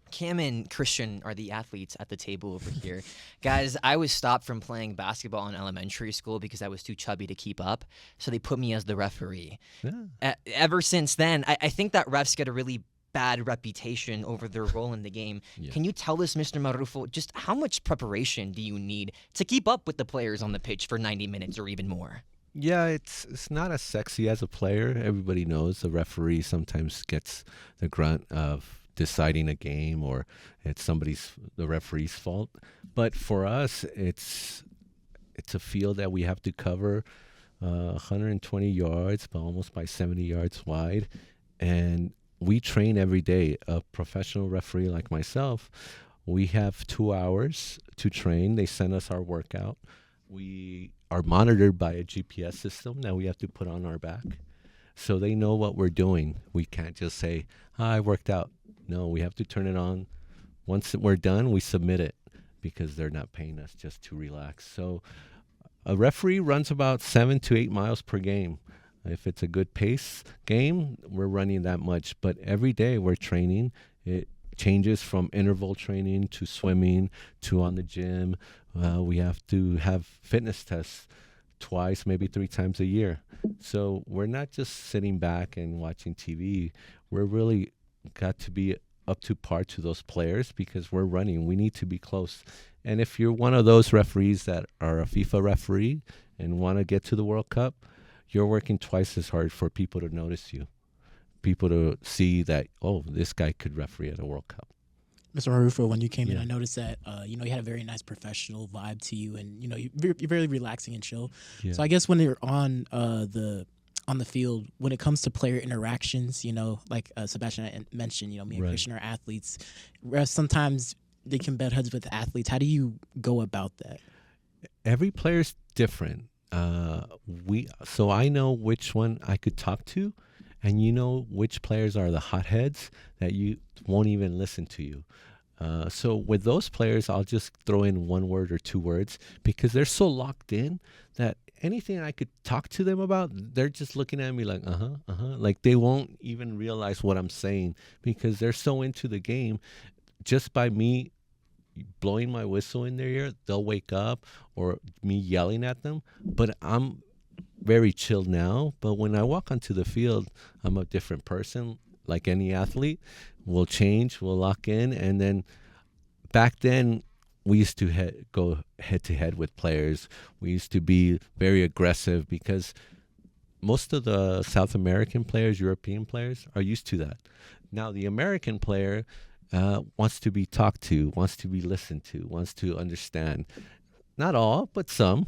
Cam and Christian are the athletes at the table over here. Guys, I was stopped from playing basketball in elementary school because I was too chubby to keep up, so they put me as the referee. Yeah. Ever since then, I think that refs get a really bad reputation over their role in the game. Yeah. Can you tell us, Mr. Marrufo, just how much preparation do you need to keep up with the players on the pitch for 90 minutes or even more? Yeah, it's not as sexy as a player. Everybody knows the referee sometimes gets the grunt of deciding a game, or it's the referee's fault. But for us, it's a field that we have to cover 120 yards, but almost by 70 yards wide. And we train every day. A professional referee like myself, we have 2 hours to train. They send us our workout. We are monitored by a GPS system that we have to put on our back. So they know what we're doing. We can't just say, I worked out. No, we have to turn it on. Once we're done, we submit it because they're not paying us just to relax. So a referee runs about 7 to 8 miles per game. If it's a good pace game, we're running that much. But every day we're training. It changes from interval training to swimming to on the gym. We have to have fitness tests twice, maybe 3 times a year. So we're not just sitting back and watching TV. We're really got to be up to par to those players because we're running. We need to be close. And if you're one of those referees that are a FIFA referee and want to get to the World Cup, you're working twice as hard for people to notice you, people to see that, oh, this guy could referee at a World Cup. Mr. Marrufo, when you came in, I noticed that, you had a very nice professional vibe to you, and, you're very relaxing and chill. Yeah. So I guess when you're on the field, when it comes to player interactions, like Sebastian mentioned, me and Christian are athletes. Sometimes they can butt heads with athletes. How do you go about that? Every player's different. So I know which one I could talk to, and which players are the hotheads that you won't even listen to you. So with those players, I'll just throw in 1 word or 2 words because they're so locked in that anything I could talk to them about, they're just looking at me like, like they won't even realize what I'm saying because they're so into the game. Just by me blowing my whistle in their ear, they'll wake up, or me yelling at them. But I'm very chill now. But when I walk onto the field, I'm a different person. Like any athlete, we'll change, we'll lock in. And then back then, we used to go head to head with players. We used to be very aggressive because most of the South American players, European players, are used to that. Now, the American player wants to be talked to, wants to be listened to, wants to understand. Not all, but some.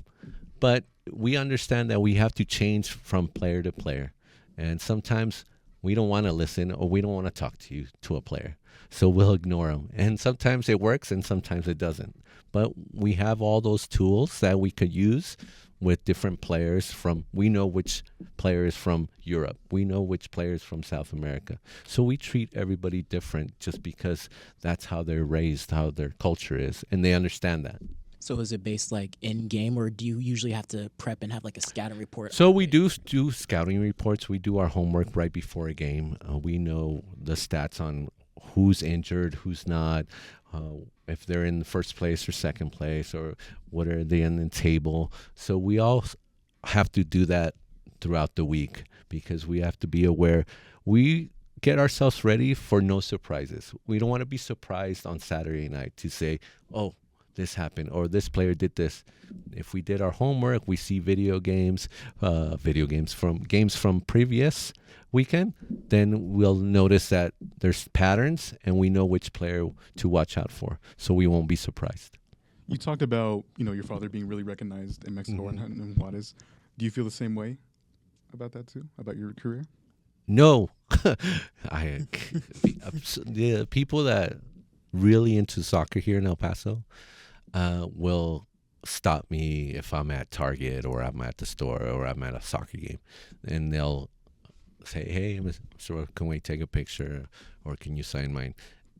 But we understand that we have to change from player to player. And sometimes we don't want to listen or we don't want to talk to a player. So we'll ignore them. And sometimes it works and sometimes it doesn't. But we have all those tools that we could use with different players we know which players from Europe. We know which players from South America. So we treat everybody different just because that's how they're raised, how their culture is. And they understand that. So is it based like in game, or do you usually have to prep and have like a scouting report? So we do scouting reports. We do our homework right before a game. We know the stats on who's injured, who's not, if they're in first place or second place, or what are they in the table. So we all have to do that throughout the week because we have to be aware. We get ourselves ready for no surprises. We don't want to be surprised on Saturday night to say, oh, this happened or this player did this. If we did our homework, we see games from previous weekend, then we'll notice that there's patterns and we know which player to watch out for, so we won't be surprised. You talked about, your father being really recognized in Mexico and Juarez. Do you feel the same way about that too, about your career? No. The people that really into soccer here in El Paso will stop me if I'm at Target or I'm at the store or I'm at a soccer game, and they'll say, hey, Mr. Can we take a picture or can you sign mine?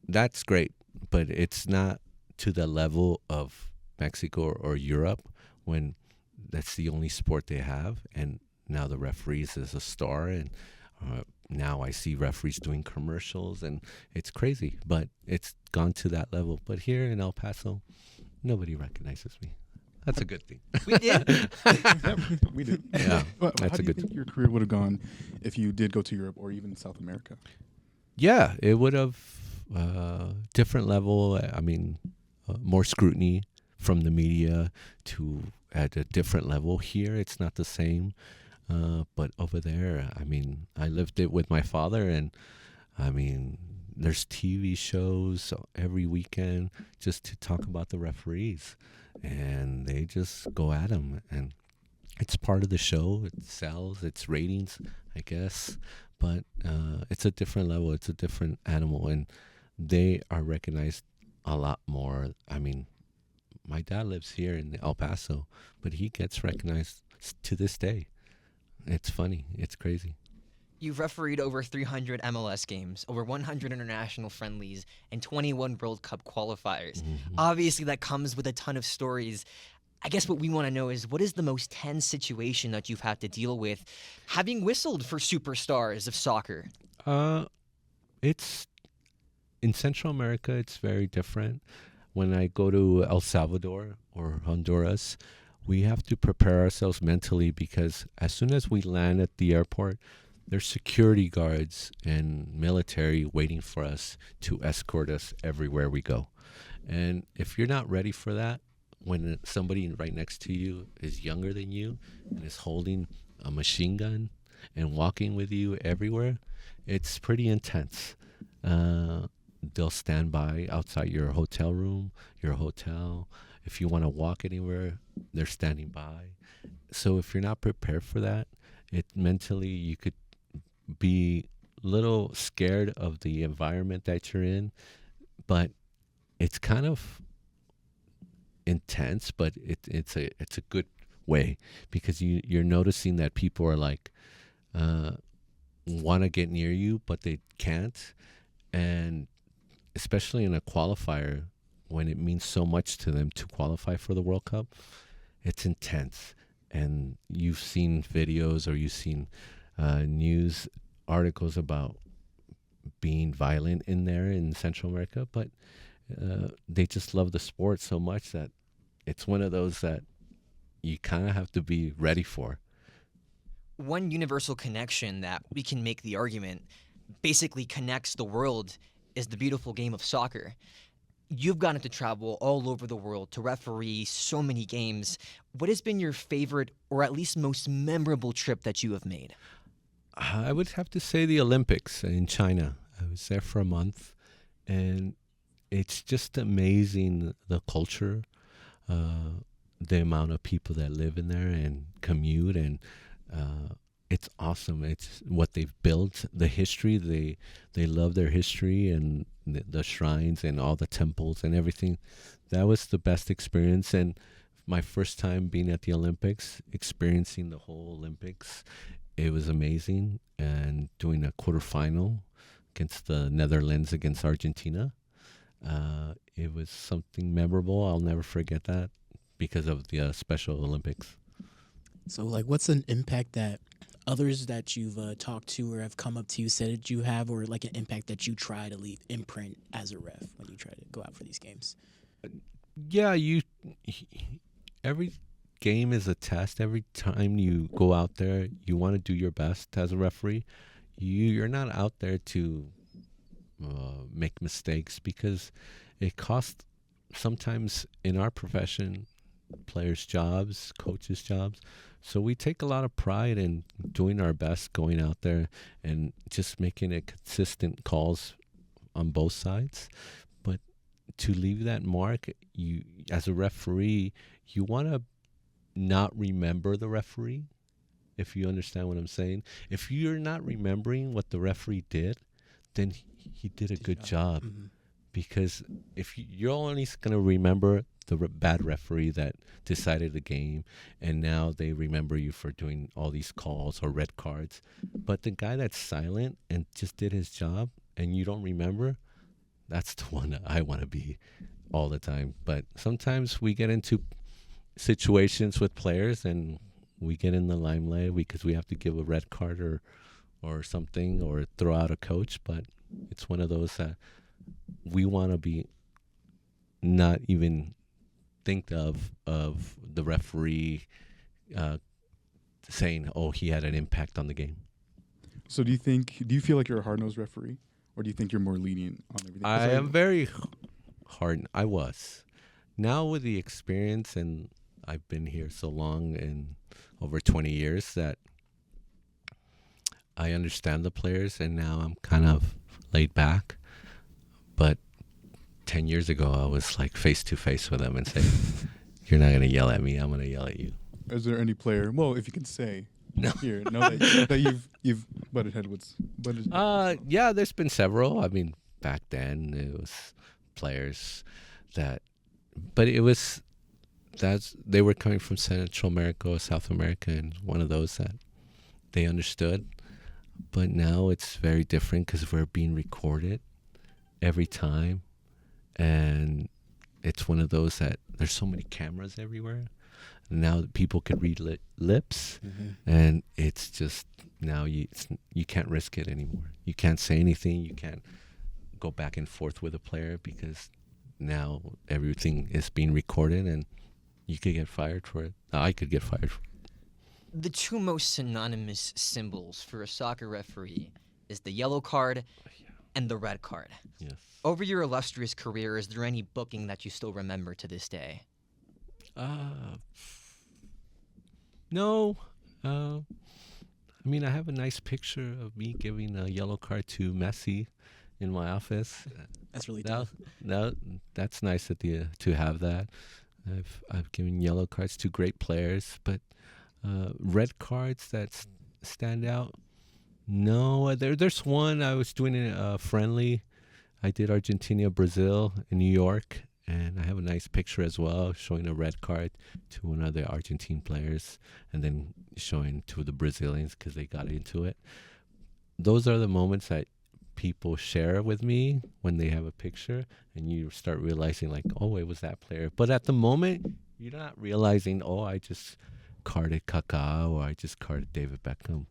That's great, but it's not to the level of Mexico or Europe when that's the only sport they have, and now the referees is a star, and now I see referees doing commercials, and it's crazy, but it's gone to that level. But here in El Paso, nobody recognizes me. That's a good thing. We did. We did. Yeah, that's a good thing. How do you think your career would have gone if you did go to Europe or even South America? Yeah, it would have different level. I mean, more scrutiny from the media to at a different level. Here, it's not the same. But over there, I mean, I lived it with my father, and I mean, there's TV shows every weekend just to talk about the referees, and they just go at them, and it's part of the show. It sells, it's ratings, I guess, but it's a different level. It's a different animal, and they are recognized a lot more. I mean, my dad lives here in El Paso, but he gets recognized to this day. It's funny. It's crazy. You've refereed over 300 MLS games, over 100 international friendlies, and 21 World Cup qualifiers. Mm-hmm. Obviously, that comes with a ton of stories. I guess what we want to know is, what is the most tense situation that you've had to deal with having whistled for superstars of soccer? It's in Central America, it's very different. When I go to El Salvador or Honduras, we have to prepare ourselves mentally because as soon as we land at the airport, there's security guards and military waiting for us to escort us everywhere we go. And if you're not ready for that, when somebody right next to you is younger than you and is holding a machine gun and walking with you everywhere, it's pretty intense. They'll stand by outside your hotel room, your hotel. If you want to walk anywhere, they're standing by. So if you're not prepared for that, mentally you could be a little scared of the environment that you're in, but it's kind of intense, but it's a good way because you're noticing that people are like want to get near you, but they can't, and especially in a qualifier when it means so much to them to qualify for the World Cup, it's intense. And you've seen videos or you've seen news articles about being violent in there in Central America, but they just love the sport so much that it's one of those that you kind of have to be ready for. One universal connection that we can make the argument basically connects the world is the beautiful game of soccer. You've gotten to travel all over the world to referee so many games. What has been your favorite or at least most memorable trip that you have made? I would have to say the Olympics in China. I was there for a month, and it's just amazing, the culture, the amount of people that live in there and commute, and it's awesome. It's what they've built, the history. They love their history and the shrines and all the temples and everything. That was the best experience, and my first time being at the Olympics, experiencing the whole Olympics, it was amazing. And doing a quarterfinal against the Netherlands against Argentina, it was something memorable. I'll never forget that because of the Special Olympics. So, like, what's an impact that others that you've talked to or have come up to you said that you have, or like an impact that you try to leave imprint as a ref when you try to go out for these games? Yeah, every game is a test. Every time you go out there, you want to do your best as a referee. You're not out there to make mistakes, because it costs sometimes in our profession players' jobs, coaches' jobs. So we take a lot of pride in doing our best, going out there and just making it consistent calls on both sides. But to leave that mark, you as a referee, you want to not remember the referee, if you understand what I'm saying. If you're not remembering what the referee did, then he did a good job. Mm-hmm. Because if you're only going to remember the bad referee that decided the game, and now they remember you for doing all these calls or red cards, but the guy that's silent and just did his job and you don't remember, that's the one that I want to be all the time. But sometimes we get into situations with players and we get in the limelight because we have to give a red card or something, or throw out a coach. But it's one of those that we want to be not even think of the referee saying, oh, he had an impact on the game. So do you feel like you're a hard-nosed referee, or do you think you're more lenient on everything? I am very hard. I was. Now with the experience, and I've been here so long, and over 20 years, that I understand the players, and now I'm kind of laid back. But 10 years ago, I was like face to face with them and say, you're not going to yell at me, I'm going to yell at you. Is there any player, well, if you can say, no, here, no, that you've butted heads with? Yeah, there's been several. I mean, back then it was players that, but they were coming from Central America or South America, and one of those that they understood. But now it's very different because we're being recorded every time, and it's one of those that there's so many cameras everywhere. Now people can read lips, and it's just now you can't risk it anymore. You can't say anything. You can't go back and forth with a player because now everything is being recorded, and you could get fired for it. I could get fired for it. The two most synonymous symbols for a soccer referee is the yellow card and the red card. Yes. Over your illustrious career, is there any booking that you still remember to this day? No. I mean, I have a nice picture of me giving a yellow card to Messi in my office. That's really tough. That's nice to have that. I've given yellow cards to great players, but red cards that stand out. No, there's one. I was doing a friendly. I did Argentina, Brazil in New York, and I have a nice picture as well showing a red card to one of the Argentine players, and then showing to the Brazilians because they got into it. Those are the moments that people share with me when they have a picture, and you start realizing like, oh, it was that player. But at the moment, you're not realizing, oh, I just carded Kaká or I just carded David Beckham.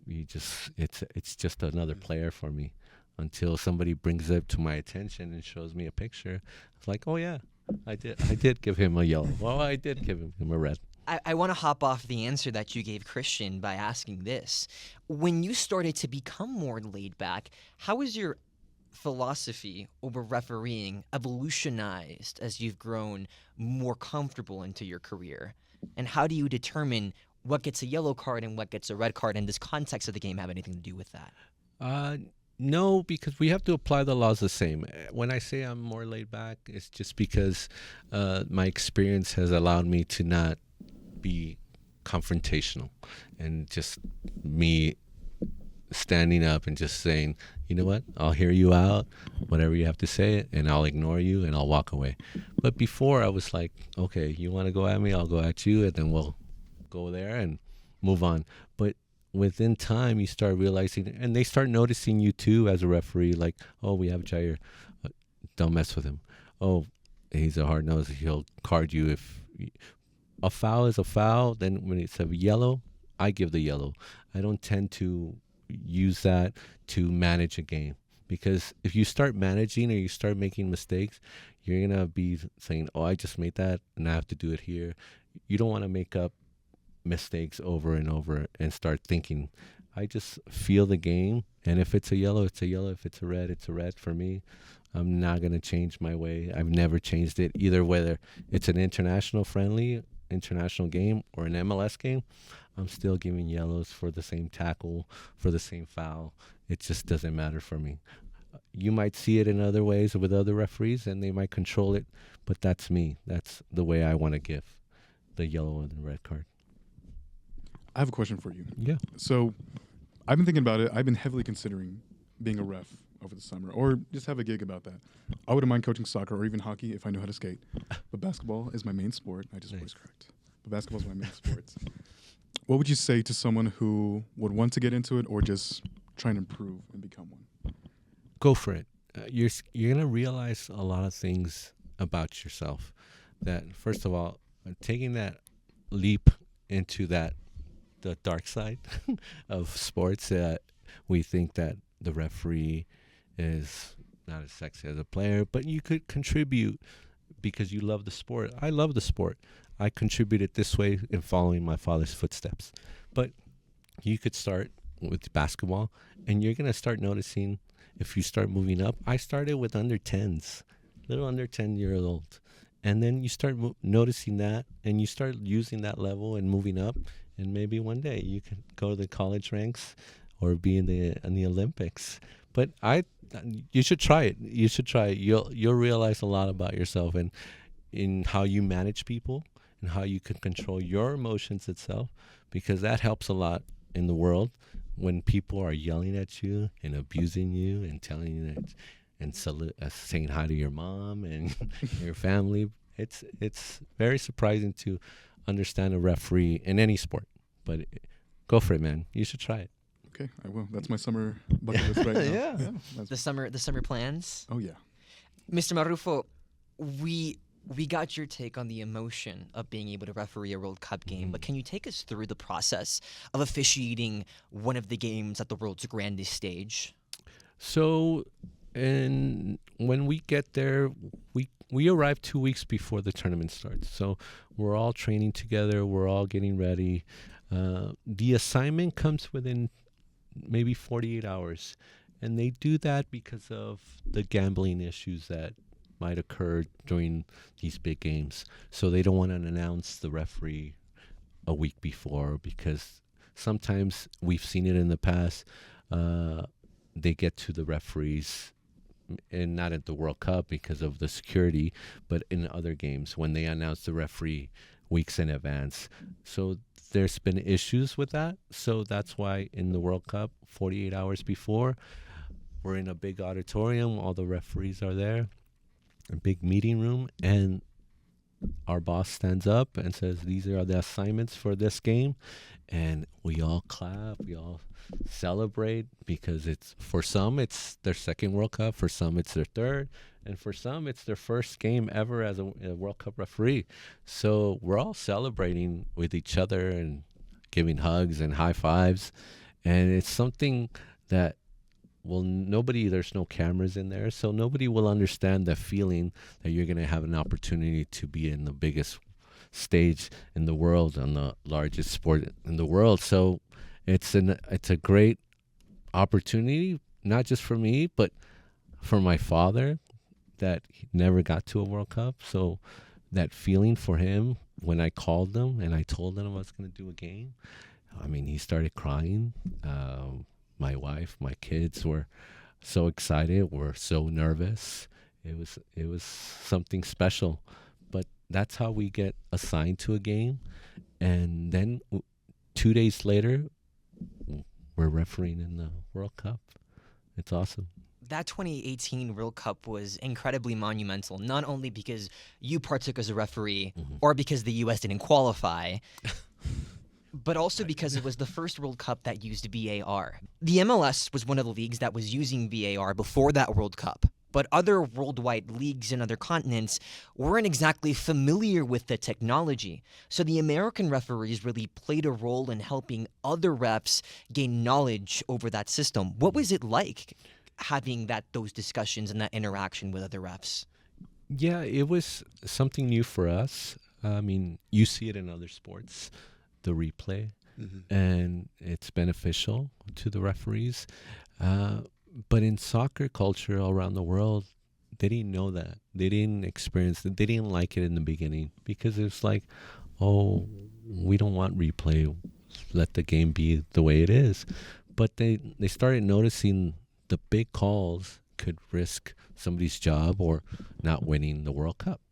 It's just another player for me until somebody brings it to my attention and shows me a picture. It's like, oh yeah, I did give him a yellow. Well, I did give him a red. I want to hop off the answer that you gave Christian by asking this. When you started to become more laid back, how was your philosophy over refereeing evolutionized as you've grown more comfortable into your career? And how do you determine what gets a yellow card and what gets a red card? And does context of the game have anything to do with that? No, because we have to apply the laws the same. When I say I'm more laid back, it's just because my experience has allowed me to not be confrontational, and just me standing up and just saying, you know what, I'll hear you out, whatever you have to say, and I'll ignore you and I'll walk away. But before I was like, okay, you want to go at me, I'll go at you, and then we'll go there and move on. But within time, you start realizing, and they start noticing you too as a referee, like, oh, we have Jair, don't mess with him. Oh, he's a hard nose, he'll card you. If a foul is a foul, then when it's a yellow, I give the yellow. I don't tend to use that to manage a game, because if you start managing or you start making mistakes, you're gonna be saying, oh, I just made that and I have to do it here. You don't want to make up mistakes over and over and start thinking. I just feel the game, and if it's a yellow, it's a yellow. If it's a red for me. I'm not gonna change my way. I've never changed it, either whether it's an international game or an MLS game. I'm still giving yellows for the same tackle, for the same foul. It just doesn't matter for me. You might see it in other ways with other referees, and they might control it, but that's me. That's the way I want to give the yellow or the red card. I have a question for you. Yeah. So I've been thinking about it. I've been heavily considering being a ref over the summer, or just have a gig about that. I wouldn't mind coaching soccer or even hockey if I knew how to skate. But basketball is my main sport. I just voice correct. But basketball is my main sport. What would you say to someone who would want to get into it or just try and improve and become one? Go for it. You're going to realize a lot of things about yourself. That, first of all, taking that leap into the dark side of sports, we think that the referee is not as sexy as a player, but you could contribute because you love the sport. I love the sport. I contributed this way in following my father's footsteps. But you could start with basketball, and you're going to start noticing if you start moving up. I started with under 10s, little under 10-year-old. And then you start noticing that, and you start using that level and moving up. And maybe one day you can go to the college ranks or be in the Olympics. But you should try it. You should try it. You'll realize a lot about yourself and in how you manage people and how you can control your emotions itself, because that helps a lot in the world when people are yelling at you and abusing you and telling you that and saying hi to your mom and your family. It's very surprising to understand a referee in any sport. But go for it, man. You should try it. Okay, I will. That's my summer bucket list right now. Yeah. The summer plans. Oh yeah. Mr. Marrufo, we got your take on the emotion of being able to referee a World Cup game, but can you take us through the process of officiating one of the games at the world's grandest stage? So, when we get there, we arrive 2 weeks before the tournament starts. So we're all training together. We're all getting ready. The assignment comes within maybe 48 hours. And they do that because of the gambling issues that might occur during these big games. So they don't want to announce the referee a week before, because sometimes we've seen it in the past. They get to the referees, and not at the World Cup because of the security, but in other games when they announce the referee weeks in advance. So there's been issues with that. So that's why in the World Cup, 48 hours before, we're in a big auditorium. All the referees are there, a big meeting room, and our boss stands up and says, these are the assignments for this game. And we all clap, we all celebrate, because for some it's their second World Cup, for some it's their third, and for some it's their first game ever as a World Cup referee. So we're all celebrating with each other and giving hugs and high fives. And it's something that there's no cameras in there, so nobody will understand the feeling that you're going to have an opportunity to be in the biggest stage in the world, on the largest sport in the world. So it's a great opportunity, not just for me, but for my father that he never got to a World Cup. So that feeling for him when I called him and I told him I was going to do a game, I mean, he started crying. My wife, my kids were so excited, were so nervous. It was something special. But that's how we get assigned to a game. And then 2 days later, we're refereeing in the World Cup. It's awesome. That 2018 World Cup was incredibly monumental, not only because you partook as a referee or because the U.S. didn't qualify, but also because it was the first World Cup that used VAR. The MLS was one of the leagues that was using VAR before that World Cup, but other worldwide leagues in other continents weren't exactly familiar with the technology. So the American referees really played a role in helping other refs gain knowledge over that system. What was it like having those discussions and that interaction with other refs? Yeah, it was something new for us. I mean, you see it in other sports, the replay, and it's beneficial to the referees. But in soccer culture around the world, they didn't know that. They didn't experience it. They didn't like it in the beginning because it's like, oh, we don't want replay. Let the game be the way it is. But they started noticing the big calls could risk somebody's job or not winning the World Cup.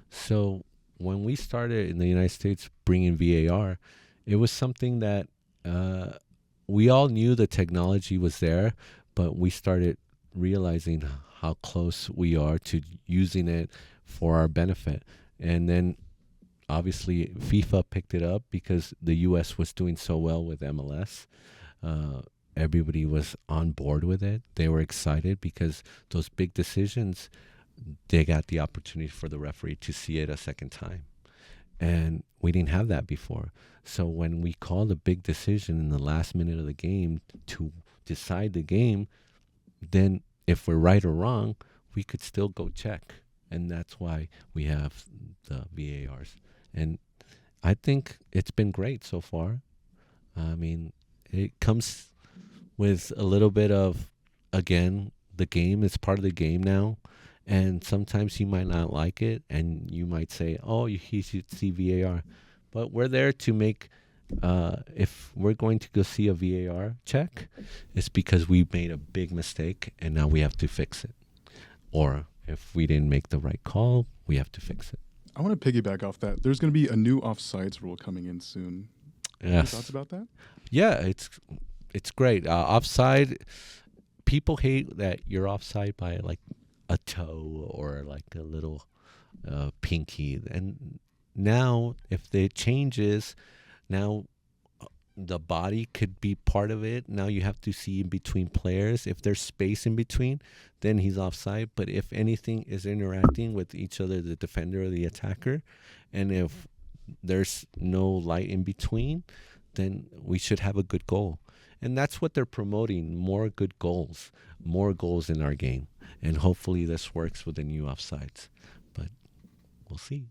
So when we started in the United States bringing VAR, it was something that we all knew the technology was there, but we started realizing how close we are to using it for our benefit. And then obviously FIFA picked it up because the U.S. was doing so well with MLS. Everybody was on board with it. They were excited because those big decisions, they got the opportunity for the referee to see it a second time. And we didn't have that before. So when we called a big decision in the last minute of the game to decide the game, then if we're right or wrong, we could still go check. And that's why we have the VARs. And I think it's been great so far. I mean, it comes with a little bit of, again, the game is part of the game now. And sometimes you might not like it, and you might say, oh, he should see VAR. But we're there to make, if we're going to go see a VAR check, it's because we made a big mistake, and now we have to fix it. Or if we didn't make the right call, we have to fix it. I want to piggyback off that. There's going to be a new offsides rule coming in soon. Yes. Any thoughts about that? Yeah, it's great. Offside, people hate that you're offside by like a toe or like a little pinky. And now, if it changes, now the body could be part of it. Now you have to see in between players. If there's space in between, then he's offside. But if anything is interacting with each other, the defender or the attacker, and if there's no light in between, then we should have a good goal. And that's what they're promoting, more good goals, more goals in our game. And hopefully this works with the new offsides. But we'll see.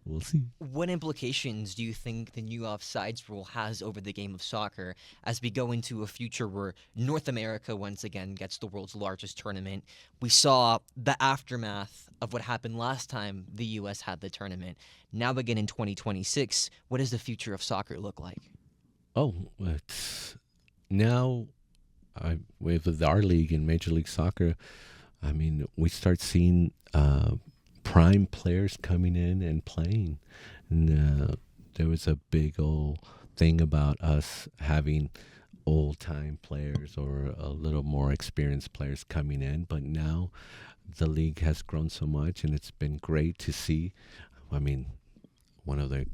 We'll see. What implications do you think the new offsides rule has over the game of soccer as we go into a future where North America once again gets the world's largest tournament? We saw the aftermath of what happened last time the U.S. had the tournament. Now again in 2026, what does the future of soccer look like? Oh, now with our league in Major League Soccer, I mean, we start seeing prime players coming in and playing. And there was a big old thing about us having old-time players or a little more experienced players coming in. But now the league has grown so much, and it's been great to see. I mean, one of the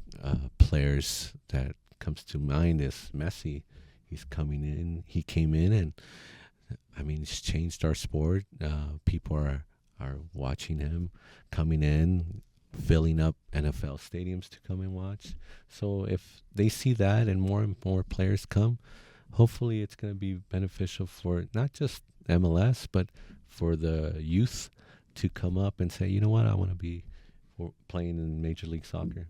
players that comes to mind is Messi. He's coming in. He came in, and I mean, it's changed our sport. People are watching him, coming in, filling up NFL stadiums to come and watch. So if they see that and more players come, hopefully it's going to be beneficial for not just MLS, but for the youth to come up and say, you know what, I want to be playing in Major League Soccer.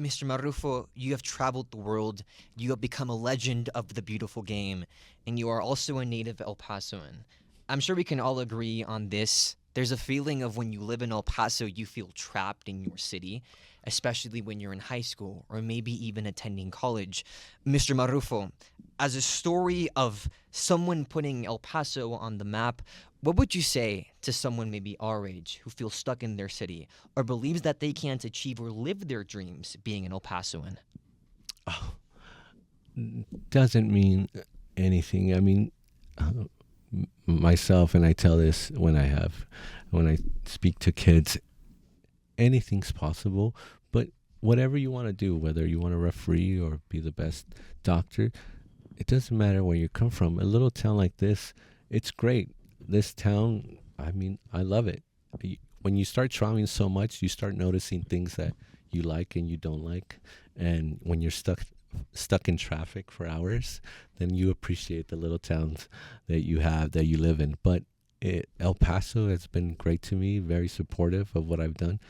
Mr. Marrufo, you have traveled the world, you have become a legend of the beautiful game, and you are also a native El Pasoan. I'm sure we can all agree on this. There's a feeling of when you live in El Paso, you feel trapped in your city, especially when you're in high school or maybe even attending college. Mr. Marrufo, as a story of someone putting El Paso on the map, what would you say to someone maybe our age who feels stuck in their city or believes that they can't achieve or live their dreams being an El Pasoan? Oh, doesn't mean anything. I mean, myself, and I tell this when I speak to kids, anything's possible, but whatever you want to do, whether you want to referee or be the best doctor, it doesn't matter where you come from. A little town like this, it's great. This town, I mean, I love it. When you start traveling so much, you start noticing things that you like and you don't like. And when you're stuck in traffic for hours, then you appreciate the little towns that you have, that you live in. But El Paso has been great to me, very supportive of what I've done.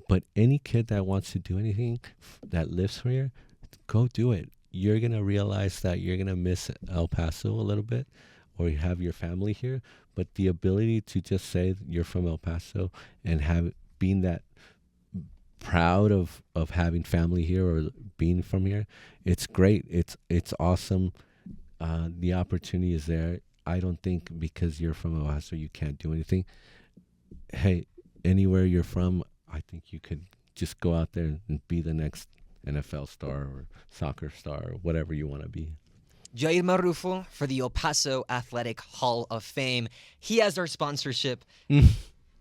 But any kid that wants to do anything, that lives here, go do it. You're going to realize that you're going to miss El Paso a little bit, or you have your family here. But the ability to just say you're from El Paso and being that proud of having family here or being from here, it's great. It's awesome. The opportunity is there. I don't think because you're from El Paso you can't do anything. Hey, anywhere you're from, I think you could just go out there and be the next NFL star or soccer star or whatever you want to be. Jair Marrufo for the El Paso Athletic Hall of Fame. He has our sponsorship. Mr.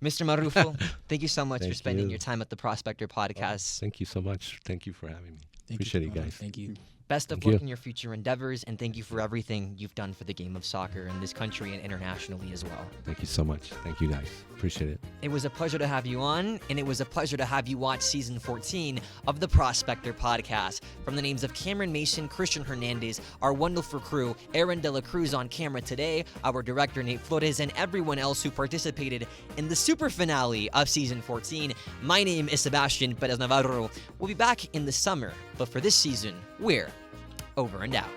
Marrufo, thank you so much for spending your time at the Prospector Podcast. Thank you so much. Thank you for having me. Appreciate it, guys. Thank you. Best of luck in your future endeavors, and thank you for everything you've done for the game of soccer in this country and internationally as well. Thank you so much. Thank you, guys. Appreciate it. It was a pleasure to have you on, and it was a pleasure to have you watch Season 14 of the Prospector Podcast. From the names of Cameron Mason, Christian Hernandez, our wonderful crew, Aaron De La Cruz on camera today, our director Nate Flores, and everyone else who participated in the super finale of Season 14. My name is Sebastian Perez Navarro. We'll be back in the summer, but for this season, we're over and out.